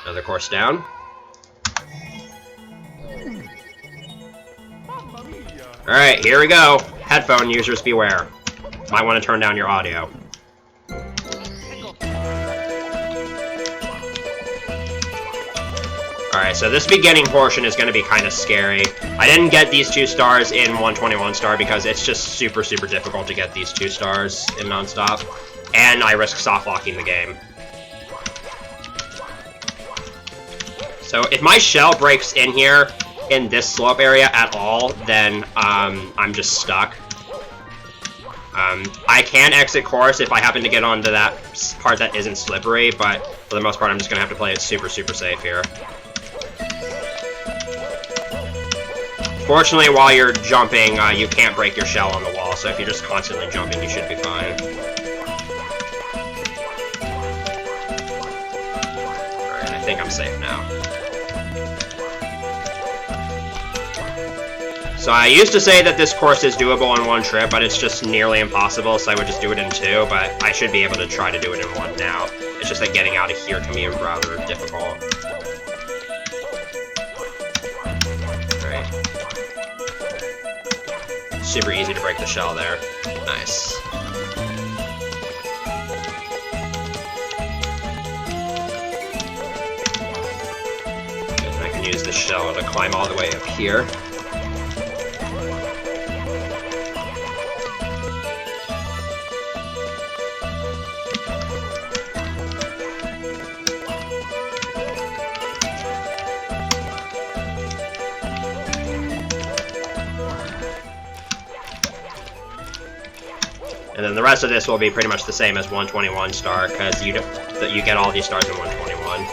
S1: another course down. Alright, here we go. Headphone users beware. Might want to turn down your audio. Alright, so this beginning portion is going to be kind of scary. I didn't get these 2 stars in 121 star because it's just super, super difficult to get these 2 stars in Nonstop. And I risk soft locking the game. So if my shell breaks in here, in this slope area at all, then I'm just stuck. I can exit course if I happen to get onto that part that isn't slippery, but for the most part I'm just going to have to play it super, super safe here. Fortunately, while you're jumping, you can't break your shell on the wall, so if you're just constantly jumping, you should be fine. Alright, I think I'm safe now. So I used to say that this course is doable in one trip, but it's just nearly impossible, so I would just do it in two, but I should be able to try to do it in one now. It's just that getting out of here can be rather difficult. Alright. Super easy to break the shell there. Nice. And I can use the shell to climb all the way up here. And then the rest of this will be pretty much the same as 121 star, because you get all these stars in 121.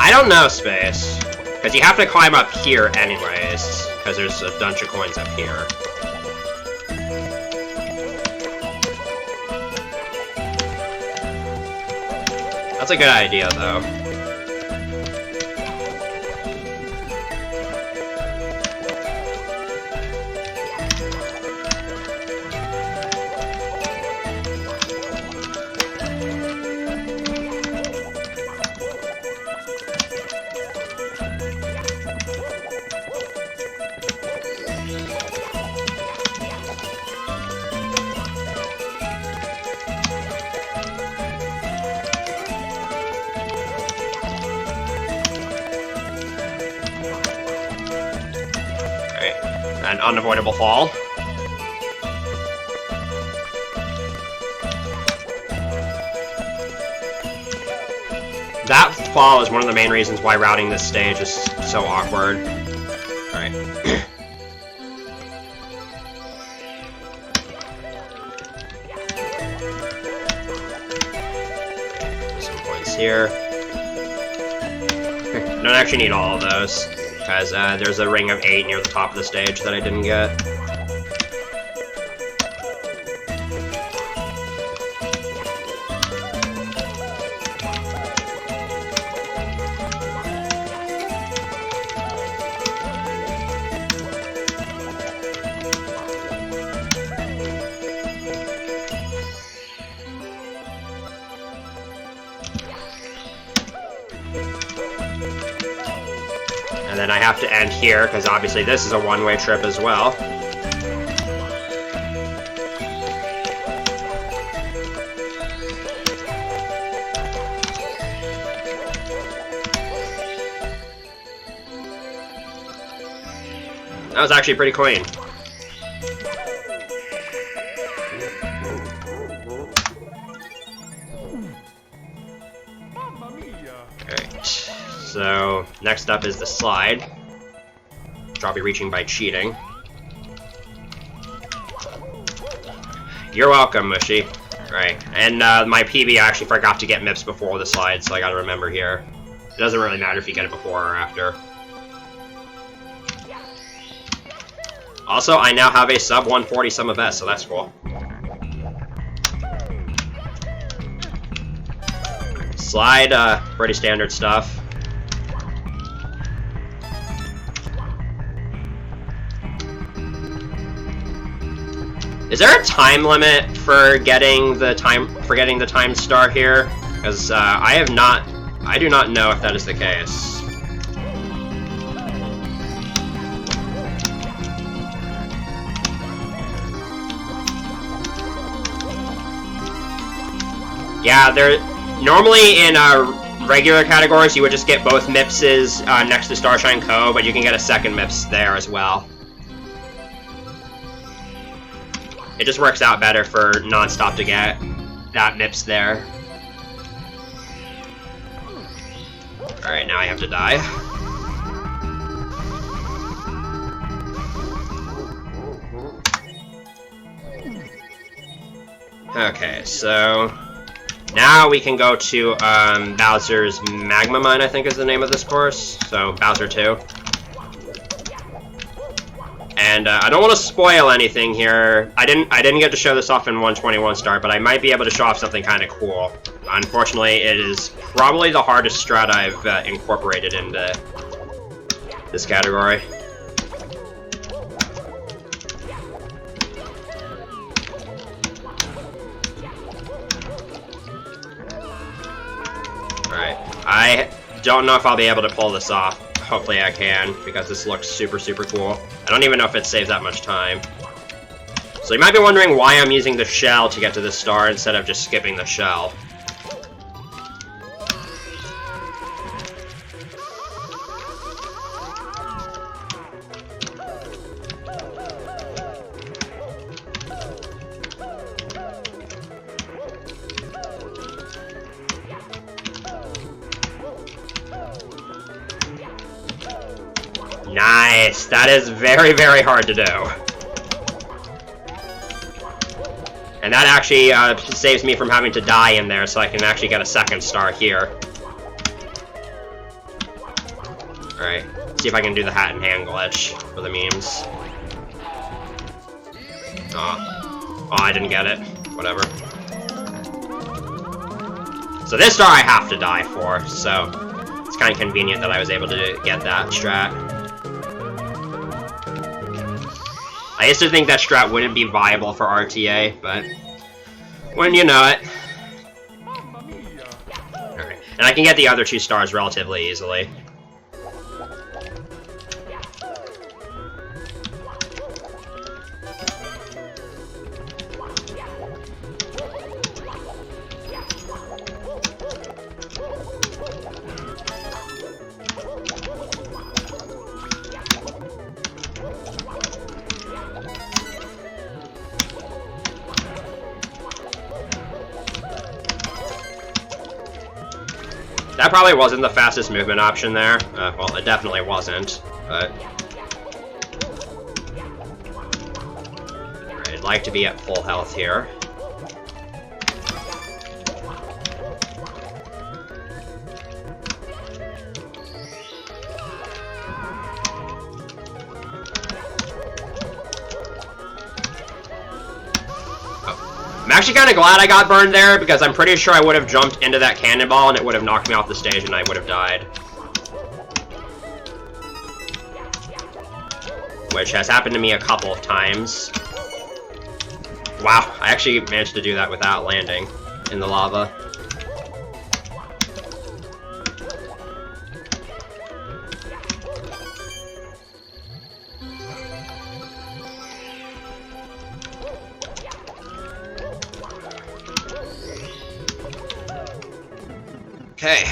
S1: I don't know, Space, because you have to climb up here anyways, because there's a bunch of coins up here. That's a good idea, though. An unavoidable fall. That fall is one of the main reasons why routing this stage is so awkward. Alright. Some points here. Don't actually need all of those, because there's a ring of 8 near the top of the stage that I didn't get. And then I have to end here, because obviously this is a one-way trip as well. That was actually pretty clean. Alright, so next up is the slide, which I'll be reaching by cheating. You're welcome, Mushy. Right, and my PB actually forgot to get MIPS before the slide, so I gotta remember here. It doesn't really matter if you get it before or after. Also, I now have a sub 140 sum of S, so that's cool. Slide, pretty standard stuff. Is there a time limit for getting the time star here? Because I do not know if that is the case. Yeah, normally in regular categories you would just get both MIPSs next to Starshine Cove, but you can get a second MIPS there as well. It just works out better for Nonstop to get that MIPS there. Alright, now I have to die. Okay, so Now we can go to Bowser's Magma Mine, I think is the name of this course. So Bowser 2. And I don't want to spoil anything here. I didn't get to show this off in 121 Star, but I might be able to show off something kind of cool. Unfortunately, it is probably the hardest strat I've incorporated into this category. Alright, I don't know if I'll be able to pull this off. Hopefully I can, because this looks super, super cool. I don't even know if it saves that much time. So you might be wondering why I'm using the shell to get to this star instead of just skipping the shell. Nice! That is very, very hard to do. And that actually saves me from having to die in there, so I can actually get a second star here. Alright, see if I can do the hat and hand glitch for the memes. Oh, I didn't get it. Whatever. So this star I have to die for, so it's kind of convenient that I was able to get that strat. I used to think that strat wouldn't be viable for RTA, but when you know it. Alright, and I can get the other 2 stars relatively easily. That probably wasn't the fastest movement option there. Well, it definitely wasn't, but... Alright, I'd like to be at full health here. I'm actually kind of glad I got burned there, because I'm pretty sure I would have jumped into that cannonball and it would have knocked me off the stage and I would have died. Which has happened to me a couple of times. Wow, I actually managed to do that without landing in the lava. Okay.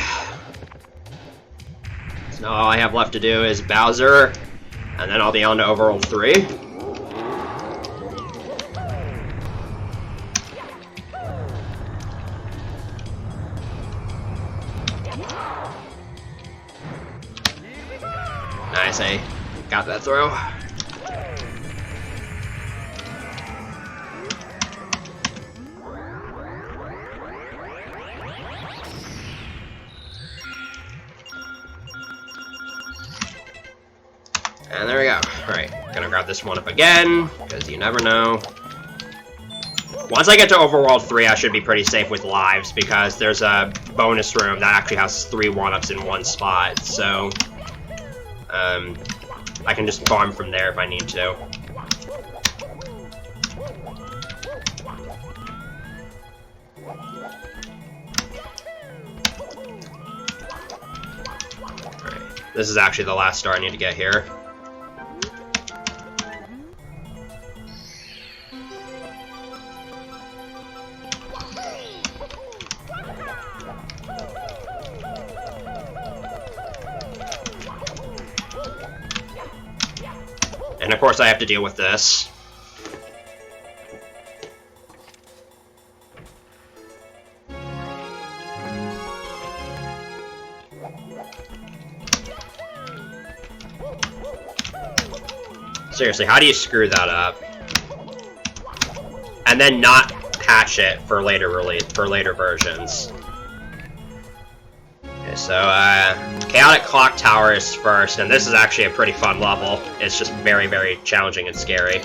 S1: So now all I have left to do is Bowser, and then I'll be on to Overworld 3. Nice, I got that throw. And there we go. Alright, gonna grab this one up again, because you never know. Once I get to Overworld 3, I should be pretty safe with lives, because there's a bonus room that actually has 3 one-ups in one spot, so... I can just farm from there if I need to. Alright, this is actually the last star I need to get here. And of course I have to deal with this. Seriously, how do you screw that up? And then not patch it for later versions. Okay, so Chaotic Clock Tower is first, and this is actually a pretty fun level. It's just very, very challenging and scary.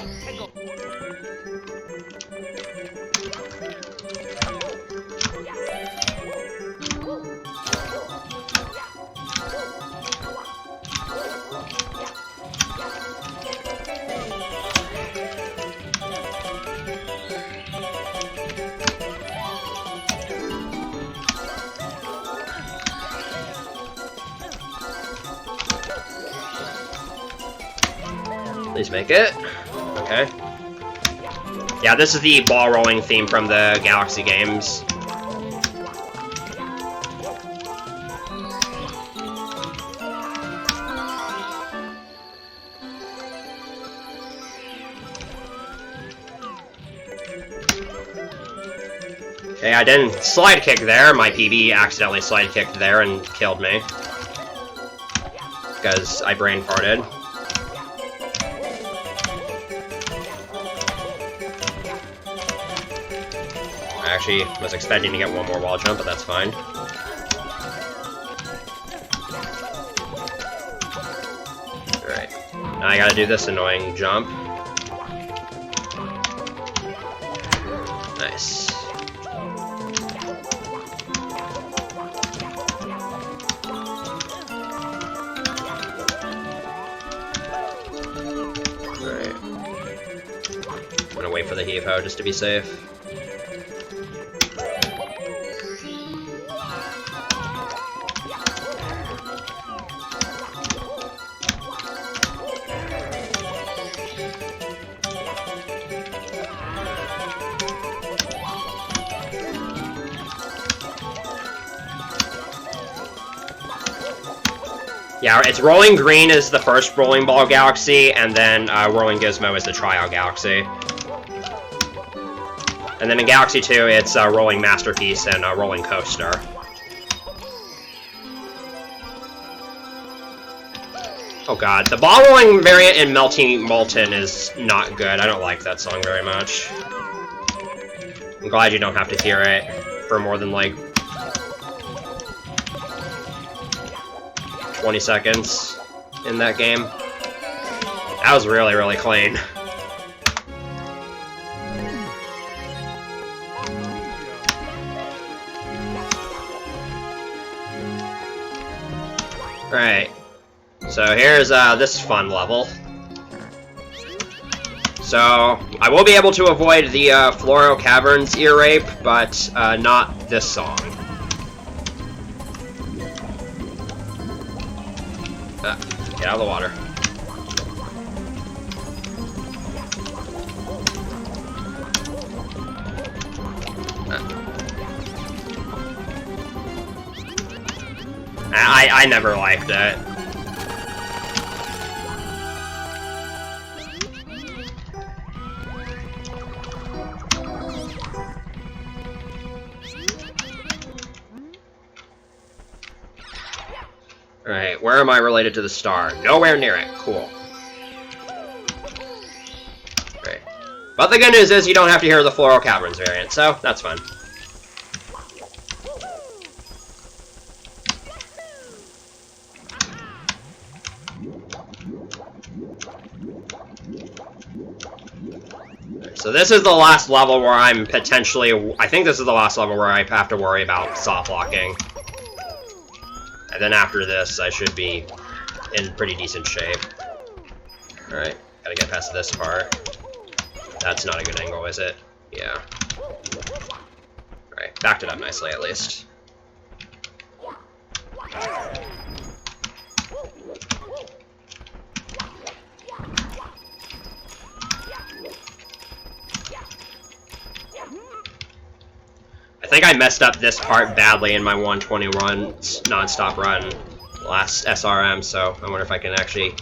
S1: Please make it. Okay. Yeah, this is the ball rolling theme from the Galaxy games. Okay, I didn't slide kick there. My PB accidentally slide kicked there and killed me. Because I brain farted. I actually was expecting to get one more wall jump, but that's fine. Alright. Now I gotta do this annoying jump. Nice. Alright. I'm gonna wait for the heave-ho just to be safe. Yeah, it's Rolling Green is the first Rolling Ball Galaxy, and then Rolling Gizmo is the Trial Galaxy. And then in Galaxy 2, it's Rolling Masterpiece and Rolling Coaster. Oh god, the ball rolling variant in Melting Molten is not good. I don't like that song very much. I'm glad you don't have to hear it for more than like 20 seconds in that game. That was really, really clean. Alright, so here's this fun level. So, I will be able to avoid the Floro Caverns ear rape, but not this song. Get out of the water. I never liked it. Alright, where am I related to the star? Nowhere near it. Cool. Great. But the good news is you don't have to hear the Floral Caverns variant, so that's fun. So this is the last level where I'm potentially... I think this is the last level where I have to worry about soft locking. And then after this, I should be in pretty decent shape. Alright, gotta get past this part. That's not a good angle, is it? Yeah. Alright, backed it up nicely at least. I think I messed up this part badly in my 120 non-stop run last SRM, so I wonder if I can actually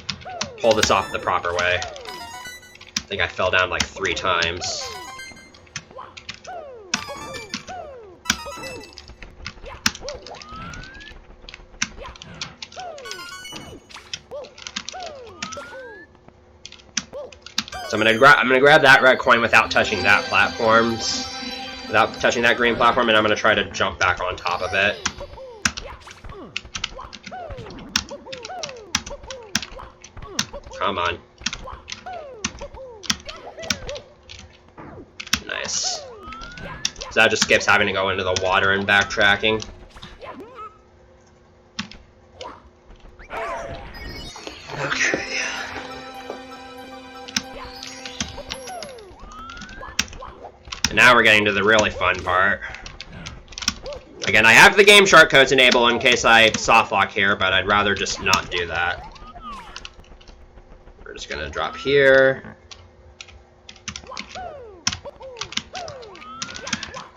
S1: pull this off the proper way. I think I fell down like 3 times. So I'm gonna grab that red coin without touching that platforms. without touching that green platform, and I'm going to try to jump back on top of it. Come on. Nice. So that just skips having to go into the water and backtracking. Okay. And now we're getting to the really fun part. Again, I have the game shortcodes enabled in case I soft lock here, but I'd rather just not do that. We're just gonna drop here.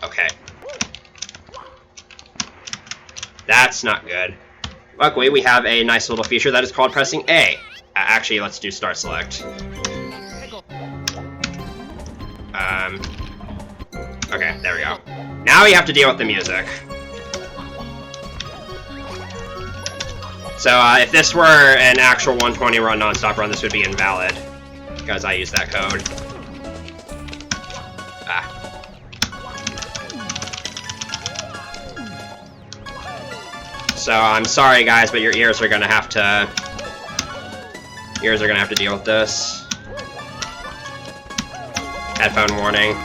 S1: Okay. That's not good. Luckily, we have a nice little feature that is called pressing A. Actually, let's do Start Select. Okay, there we go. Now we have to deal with the music. So, if this were an actual 120 run non-stop run, this would be invalid, because I used that code. So, I'm sorry guys, but your ears are gonna have to deal with this. Headphone warning.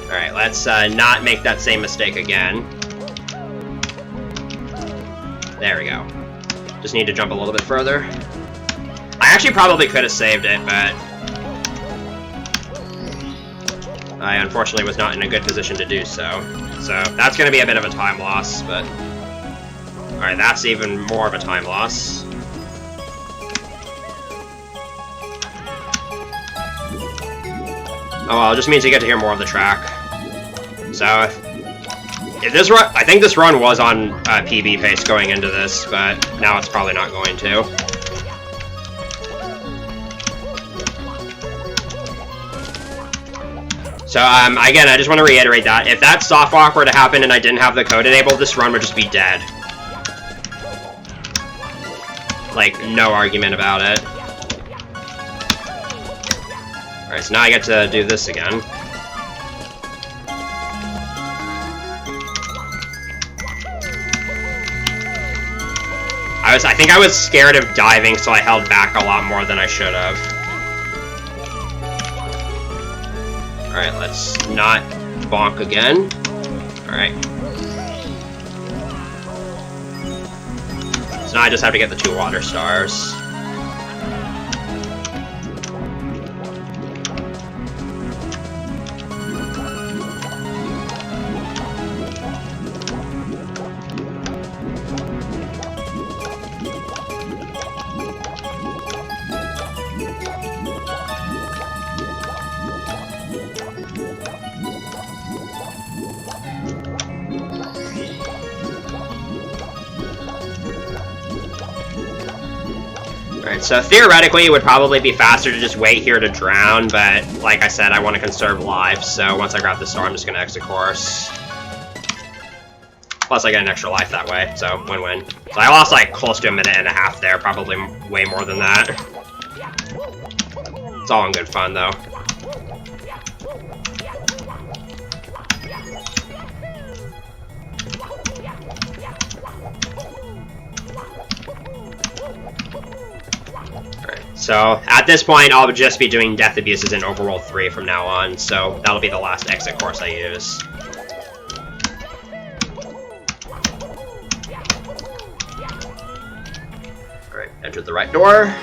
S1: Alright, let's not make that same mistake again. There we go. Just need to jump a little bit further. I actually probably could have saved it, but I unfortunately was not in a good position to do so. So that's going to be a bit of a time loss, but alright, that's even more of a time loss. Oh well, it just means you get to hear more of the track. So, if this run, I think this run was on PB pace going into this, but now it's probably not going to. So, again, I just want to reiterate that. If that soft walk were to happen and I didn't have the code enabled, this run would just be dead. Like, no argument about it. Alright, so now I get to do this again. I think I was scared of diving, so I held back a lot more than I should have. Alright, let's not bonk again. Alright. So now I just have to get the 2 water stars. So theoretically, it would probably be faster to just wait here to drown, but like I said, I want to conserve life, so once I grab the star, I'm just going to exit course. Plus, I get an extra life that way, so win-win. So I lost like close to a minute and a half there, probably way more than that. It's all in good fun, though. So, at this point, I'll just be doing Death Abuses in Overworld 3 from now on, so that'll be the last exit course I use. Alright, entered the right door. Alright,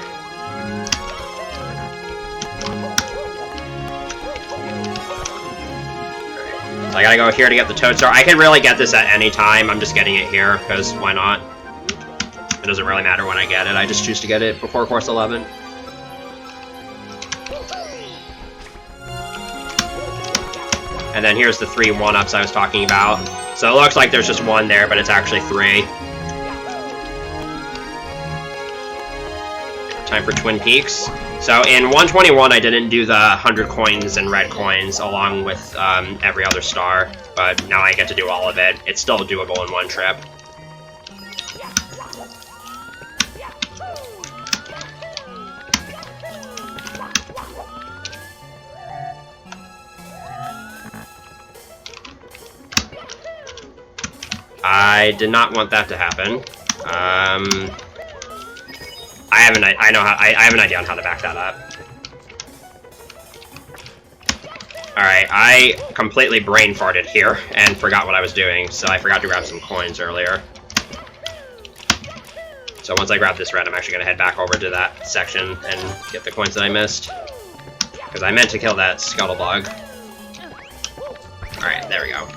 S1: so I gotta go here to get the Toad Star. I can really get this at any time, I'm just getting it here, because why not? It doesn't really matter when I get it, I just choose to get it before course 11. And then here's the 3 1-ups I was talking about. So it looks like there's just 1 there, but it's actually 3. Time for Twin Peaks. So in 121, I didn't do the 100 coins and red coins along with every other star, but now I get to do all of it. It's still doable in one trip. I did not want that to happen. I have an idea on how to back that up. Alright, I completely brain farted here and forgot what I was doing, so I forgot to grab some coins earlier. So once I grab this red, I'm actually going to head back over to that section and get the coins that I missed. Because I meant to kill that scuttlebug. Alright, there we go.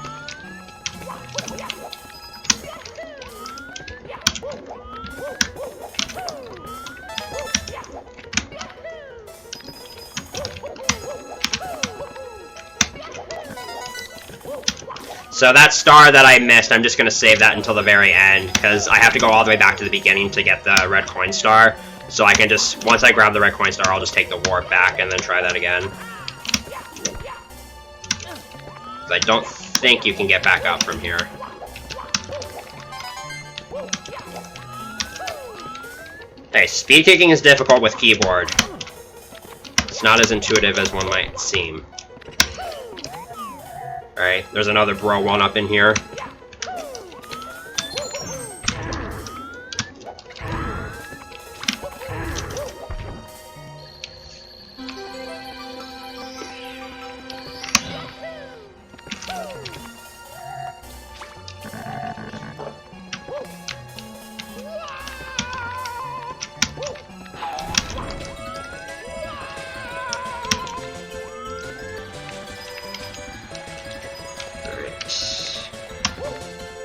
S1: So that star that I missed, I'm just going to save that until the very end, because I have to go all the way back to the beginning to get the red coin star. So I can just, once I grab the red coin star, I'll just take the warp back and then try that again. I don't think you can get back up from here. Hey, speed kicking is difficult with keyboard. It's not as intuitive as one might seem. Alright, there's another bro one up in here.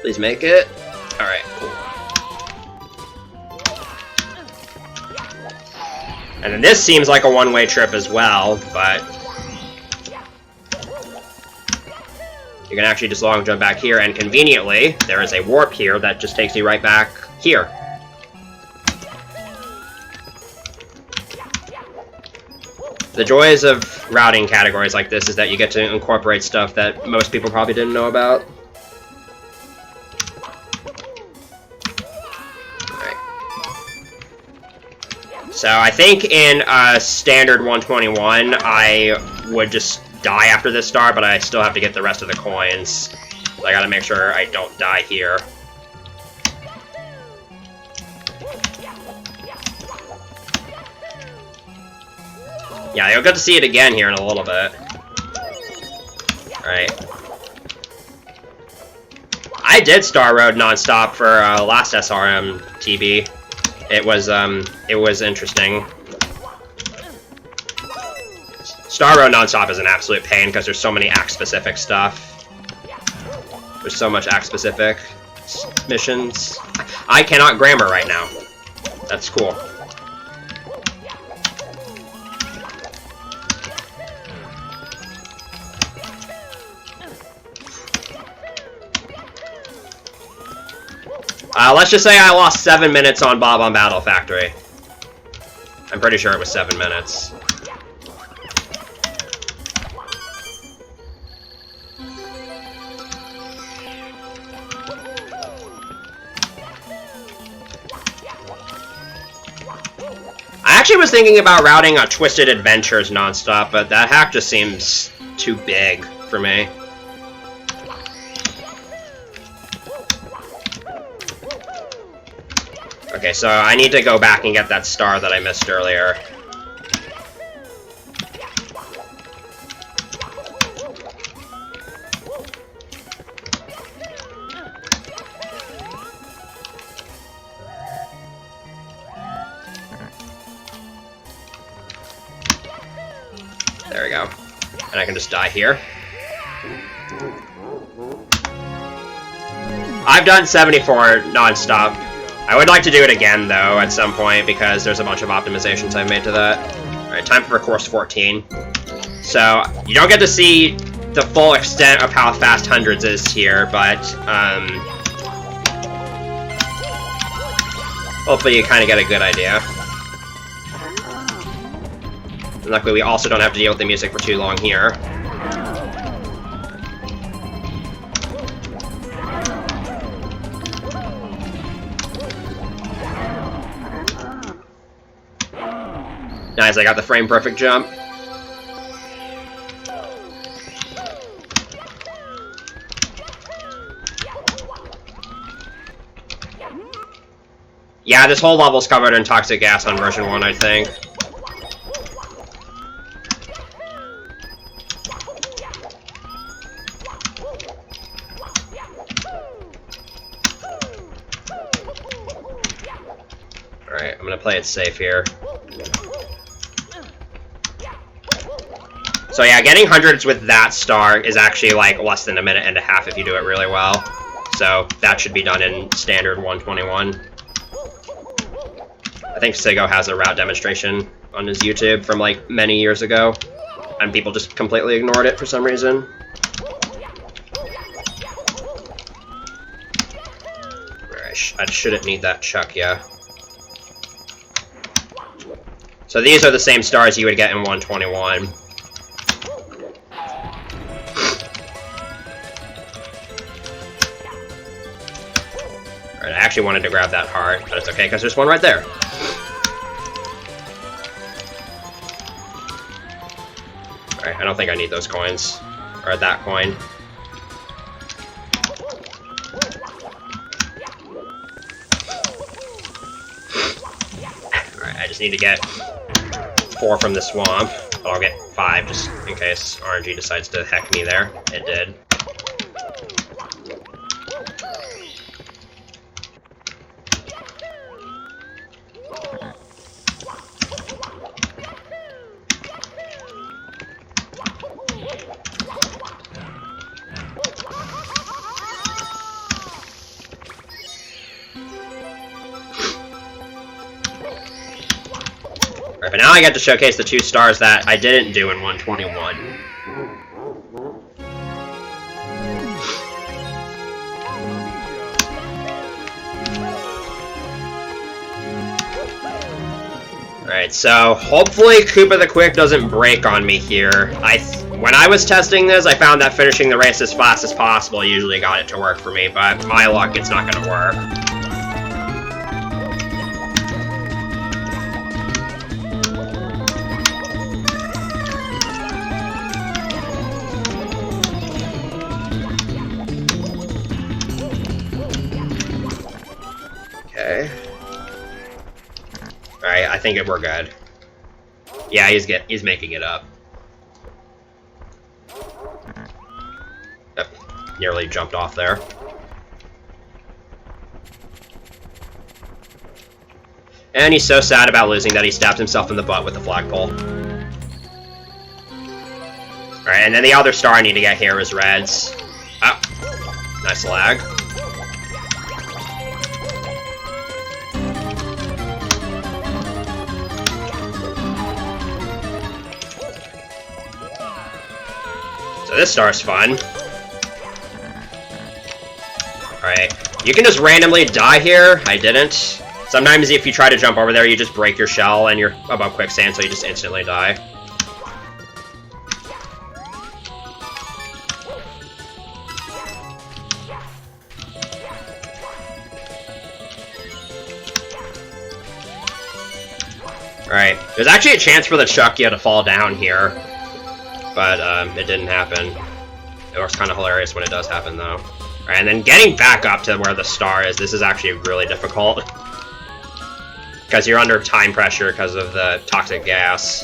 S1: Please make it. Alright, cool. And then this seems like a one-way trip as well, but you can actually just long jump back here, and conveniently, there is a warp here that just takes you right back here. The joys of routing categories like this is that you get to incorporate stuff that most people probably didn't know about. So I think in standard 121, I would just die after this star, but I still have to get the rest of the coins. So I gotta make sure I don't die here. Yeah, you'll get to see it again here in a little bit. Alright. I did Star Road Nonstop for last SRM TB. It was interesting. Star Road Nonstop is an absolute pain because there's so many act-specific stuff. There's so much act-specific missions. I cannot grammar right now. That's cool. Let's just say I lost 7 minutes on Bob on Battle Factory. I'm pretty sure it was 7 minutes. I actually was thinking about routing a Twisted Adventures Nonstop, but that hack just seems too big for me. Okay, so I need to go back and get that star that I missed earlier. There we go. And I can just die here. I've done 74 Nonstop. I would like to do it again, though, at some point, because there's a bunch of optimizations I've made to that. Alright, time for course 14. So, you don't get to see the full extent of how fast Hundreds is here, but, hopefully you kind of get a good idea. And luckily, we also don't have to deal with the music for too long here. Nice, I got the frame perfect jump. Yeah, this whole level's covered in toxic gas on version 1, I think. Alright, I'm gonna play it safe here. So yeah, getting hundreds with that star is actually like less than a minute and a half if you do it really well. So that should be done in standard 121. I think Sigo has a route demonstration on his YouTube from like many years ago, and people just completely ignored it for some reason. I shouldn't need that chuck, yeah. So these are the same stars you would get in 121. Alright, I actually wanted to grab that heart, but it's okay because there's one right there. Alright, I don't think I need those coins. Or that coin. Alright, I just need to get 4 from the swamp. But I'll get 5 just in case RNG decides to heck me there. It did. But now I get to showcase the 2 stars that I didn't do in 121. Alright, so hopefully Koopa the Quick doesn't break on me here. When I was testing this, I found that finishing the race as fast as possible usually got it to work for me, but my luck, it's not going to work. Okay. Alright, I think we're good. Yeah, he's making it up. Yep, nearly jumped off there. And he's so sad about losing that he stabbed himself in the butt with the flagpole. Alright, and then the other star I need to get here is Reds. Oh, nice lag. So this star's fun. Alright, you can just randomly die here. I didn't. Sometimes if you try to jump over there, you just break your shell and you're above quicksand, so you just instantly die. Alright, there's actually a chance for the Chuckia to fall down here, but it didn't happen. It looks kind of hilarious when it does happen, though. Alright, and then getting back up to where the star is, this is actually really difficult. Because you're under time pressure because of the toxic gas.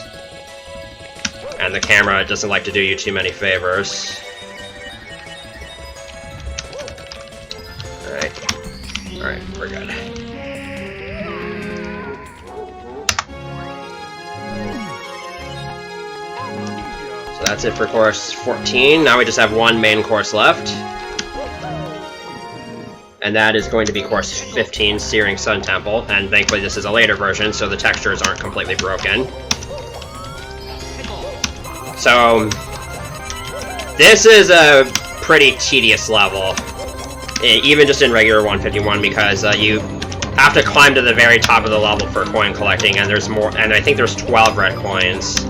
S1: And the camera doesn't like to do you too many favors. Alright. Alright, we're good. So that's it for course 14. Now we just have one main course left. And that is going to be course 15, Searing Sun Temple. And thankfully this is a later version, so the textures aren't completely broken. So, this is a pretty tedious level, even just in regular 151, because you have to climb to the very top of the level for coin collecting, and there's more, and I think there's 12 red coins.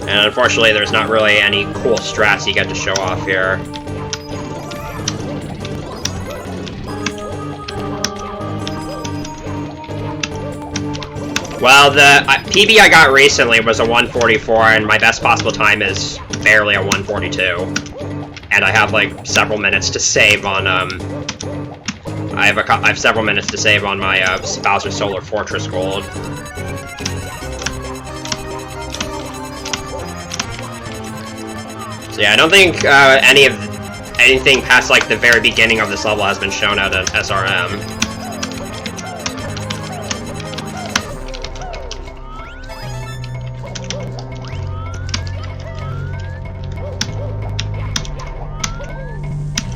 S1: And unfortunately, there's not really any cool strats you get to show off here. Well, the PB I got recently was a 144, and my best possible time is barely a 142. and I have like several minutes to save on I have several minutes to save on my Bowser Solar Fortress gold. So yeah, I don't think anything past like the very beginning of this level has been shown out at SRM.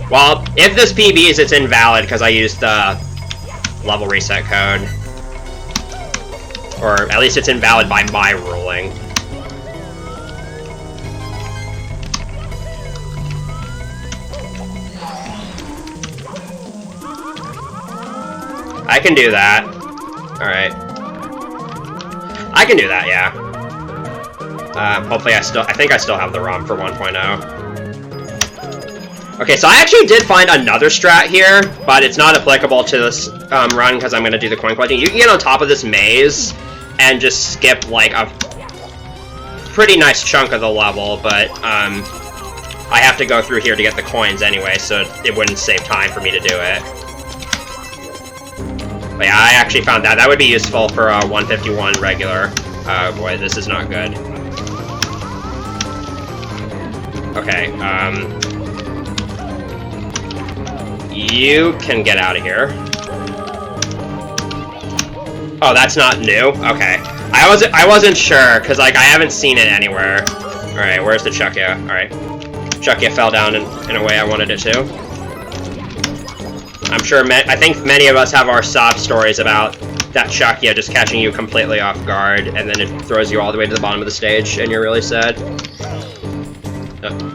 S1: Well, if this PBs, it's invalid because I used the level reset code. Or at least it's invalid by my ruling. I can do that. Alright. I can do that, yeah. Hopefully I think I still have the ROM for 1.0. Okay, so I actually did find another strat here, but it's not applicable to this run because I'm going to do the coin collecting. You can get on top of this maze and just skip like a pretty nice chunk of the level, but I have to go through here to get the coins anyway, so it wouldn't save time for me to do it. But yeah, I actually found that. That would be useful for 151 regular. Boy, this is not good. Okay, you can get out of here. Oh, that's not new? Okay. I wasn't sure, because like I haven't seen it anywhere. Alright, where's the Chuckya? Alright. Chuckya fell down in a way I wanted it to. I'm sure I think many of us have our sob stories about that Chuckya just catching you completely off guard, and then it throws you all the way to the bottom of the stage, and you're really sad. Alright.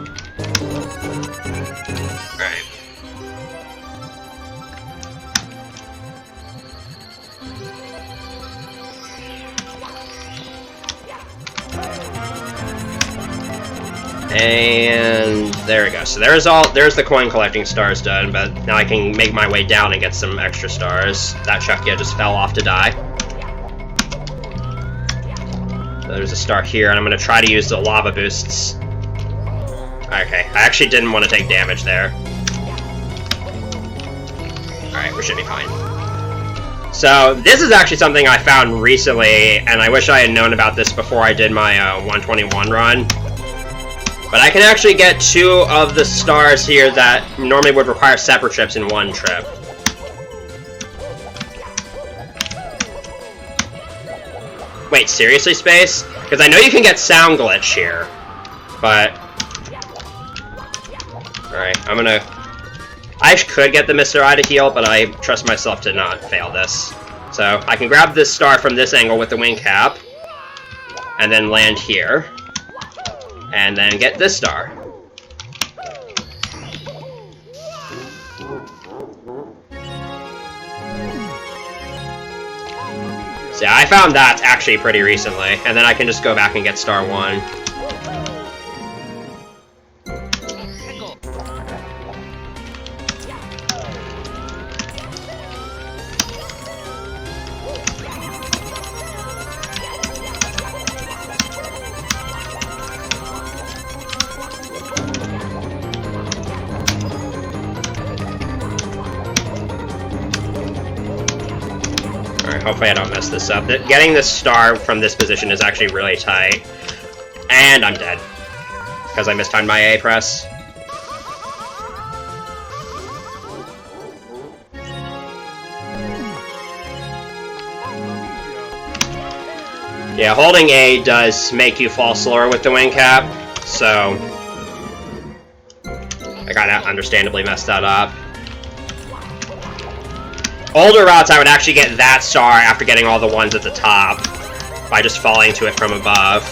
S1: And there we go. So there's the coin collecting stars done, but now I can make my way down and get some extra stars. That Chuckya just fell off to die. So there's a star here, and I'm going to try to use the lava boosts. Okay, I actually didn't want to take damage there. Alright, we should be fine. So this is actually something I found recently, and I wish I had known about this before I did my 121 run. But I can actually get 2 of the stars here that normally would require separate trips in one trip. Wait, seriously, Space? Because I know you can get sound glitch here, but... Alright, I could get the Mr. Eye to heal, but I trust myself to not fail this. So, I can grab this star from this angle with the wing cap, and then land here. And then get this star. So yeah, I found that actually pretty recently, and then I can just go back and get star 1. Hopefully I don't mess this up. Getting this star from this position is actually really tight. And I'm dead. Because I mistimed my A press. Yeah, holding A does make you fall slower with the wing cap, so I kinda understandably messed that up. Older routes, I would actually get that star after getting all the ones at the top by just falling to it from above.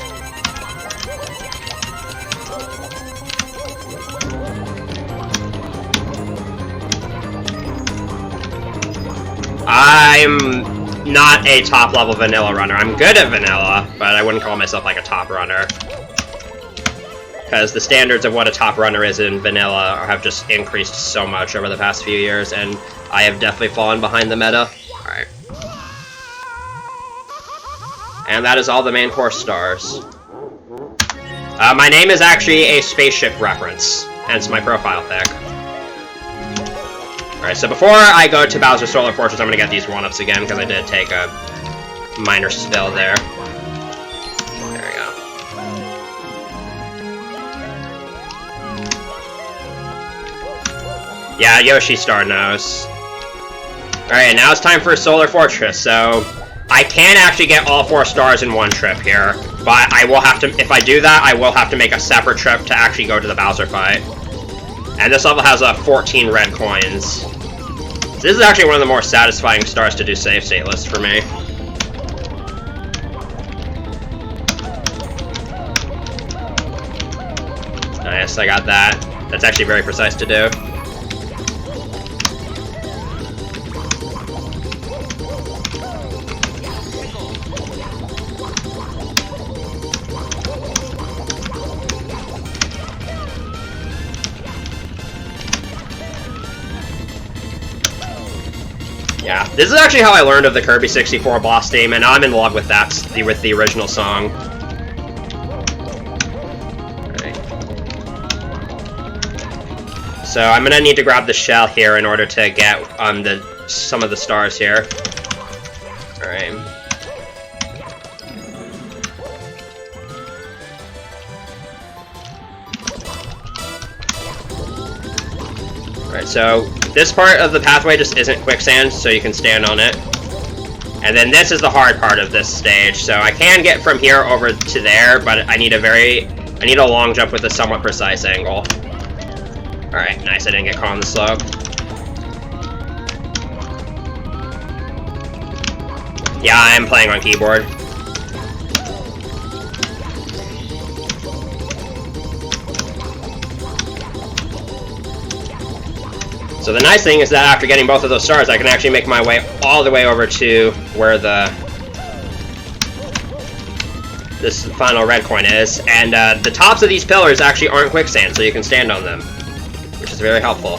S1: I'm not a top-level vanilla runner. I'm good at vanilla, but I wouldn't call myself like a top runner. Because the standards of what a top runner is in vanilla have just increased so much over the past few years, and I have definitely fallen behind the meta. Alright. And that is all the main course stars. My name is actually a spaceship reference, hence my profile pic. Alright, so before I go to Bowser's Solar Fortress, I'm gonna get these 1-ups again, because I did take a minor spill there. There we go. Yeah, Yoshi Star knows. Alright, now it's time for Solar Fortress, so I can actually get all 4 stars in one trip here, but I will have to, if I do that, I will have to make a separate trip to actually go to the Bowser fight. And this level has 14 red coins. So this is actually one of the more satisfying stars to do save state lists for me. Nice, I got that. That's actually very precise to do. Yeah, this is actually how I learned of the Kirby 64 boss theme, and I'm in love with that, with the original song. Alright. So I'm gonna need to grab the shell here in order to get some of the stars here. Alright. Alright, so this part of the pathway just isn't quicksand, so you can stand on it. And then this is the hard part of this stage, so I can get from here over to there, but I need a long jump with a somewhat precise angle. Alright, nice, I didn't get caught on the slope. Yeah, I am playing on keyboard. So the nice thing is that after getting both of those stars, I can actually make my way all the way over to where this final red coin is, and the tops of these pillars actually aren't quicksand, so you can stand on them, which is very helpful.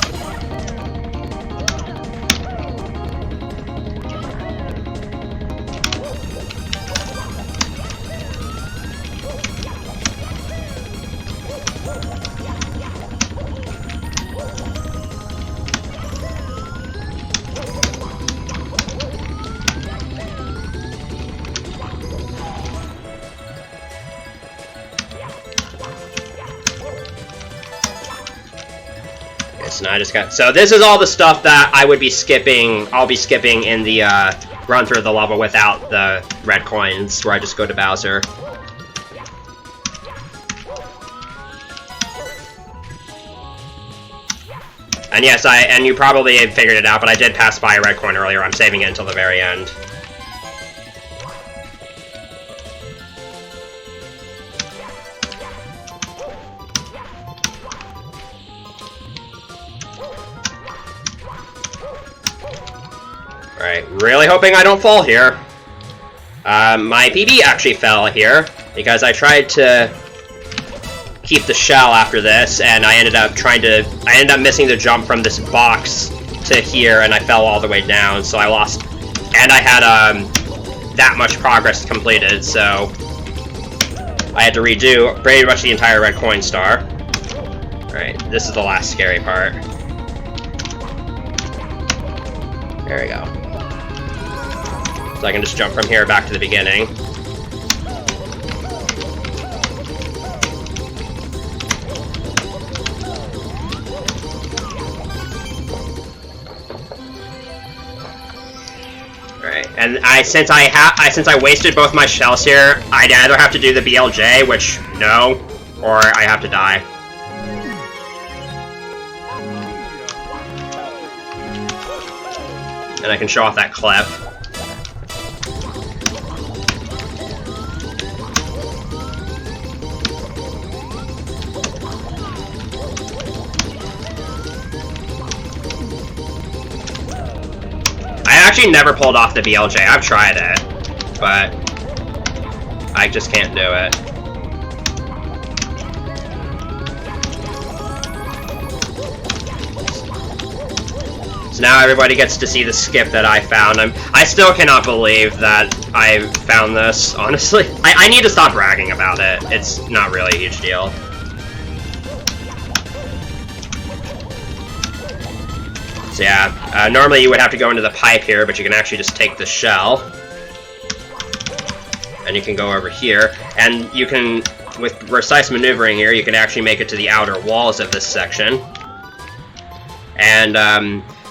S1: So this is all the stuff that I would be skipping. I'll be skipping in the run through the level without the red coins, where I just go to Bowser. And yes, and you probably figured it out, but I did pass by a red coin earlier. I'm saving it until the very end. Alright, really hoping I don't fall here. My PB actually fell here, because I tried to keep the shell after this, and I ended up missing the jump from this box to here, and I fell all the way down, so I lost, and I had, that much progress completed, so I had to redo pretty much the entire red coin star. Alright, this is the last scary part. There we go. So I can just jump from here back to the beginning. Alright, and since I wasted both my shells here, I'd either have to do the BLJ, which no, or I have to die. And I can show off that clip. I actually never pulled off the BLJ. I've tried it, but I just can't do it. So now everybody gets to see the skip that I found. I still cannot believe that I found this, honestly. I need to stop bragging about it. It's not really a huge deal. So yeah, normally you would have to go into the pipe here, but you can actually just take the shell. And you can go over here, and you can, with precise maneuvering here, you can actually make it to the outer walls of this section. And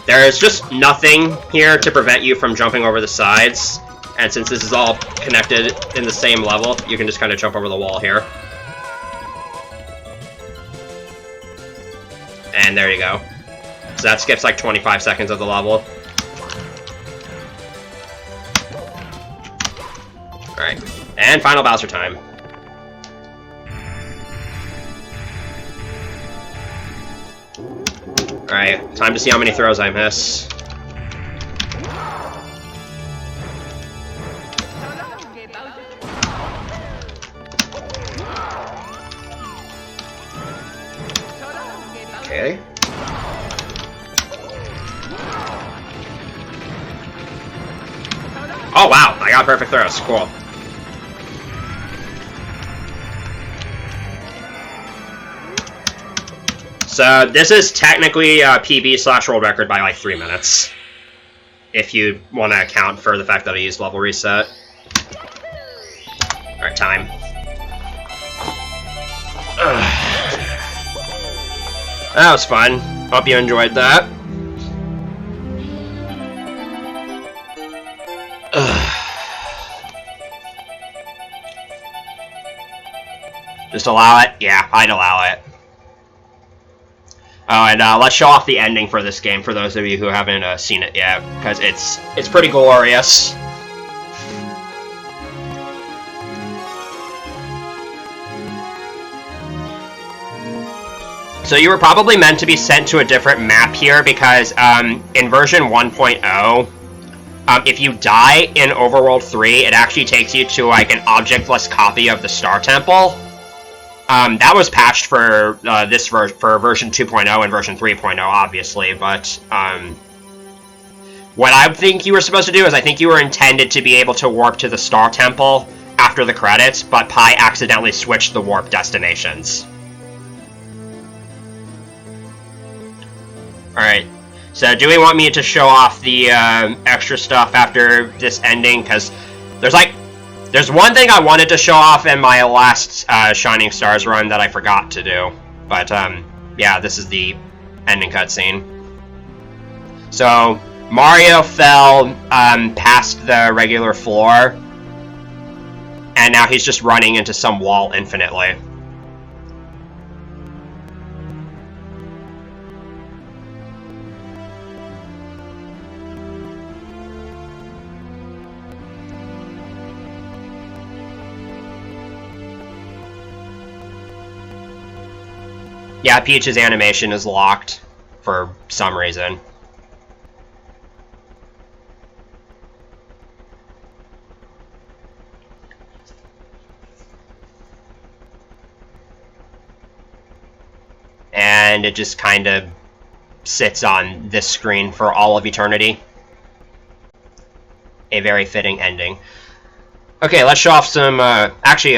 S1: there is just nothing here to prevent you from jumping over the sides. And since this is all connected in the same level, you can just kind of jump over the wall here. And there you go. So that skips like 25 seconds of the level. Alright, and final Bowser time. Alright, time to see how many throws I miss. Okay. Oh wow, I got perfect throws, cool. So this is technically a PB/world record by like 3 minutes. If you want to account for the fact that I used level reset. Alright, time. That was fun. Hope you enjoyed that. Just allow it? Yeah, I'd allow it. Oh, and let's show off the ending for this game for those of you who haven't seen it yet, because it's pretty glorious. So you were probably meant to be sent to a different map here, because in version 1.0, if you die in Overworld 3, it actually takes you to like an objectless copy of the Star Temple. That was patched for for version 2.0 and version 3.0, obviously, but what I think you were supposed to do is I think you were intended to be able to warp to the Star Temple after the credits, but Pi accidentally switched the warp destinations. Alright, so do we want me to show off the extra stuff after this ending? Because there's one thing I wanted to show off in my last Shining Stars run that I forgot to do. But, yeah, this is the ending cutscene. So, Mario fell past the regular floor, and now he's just running into some wall infinitely. Yeah, Peach's animation is locked for some reason. And it just kind of sits on this screen for all of eternity. A very fitting ending. Okay, let's show off some, actually,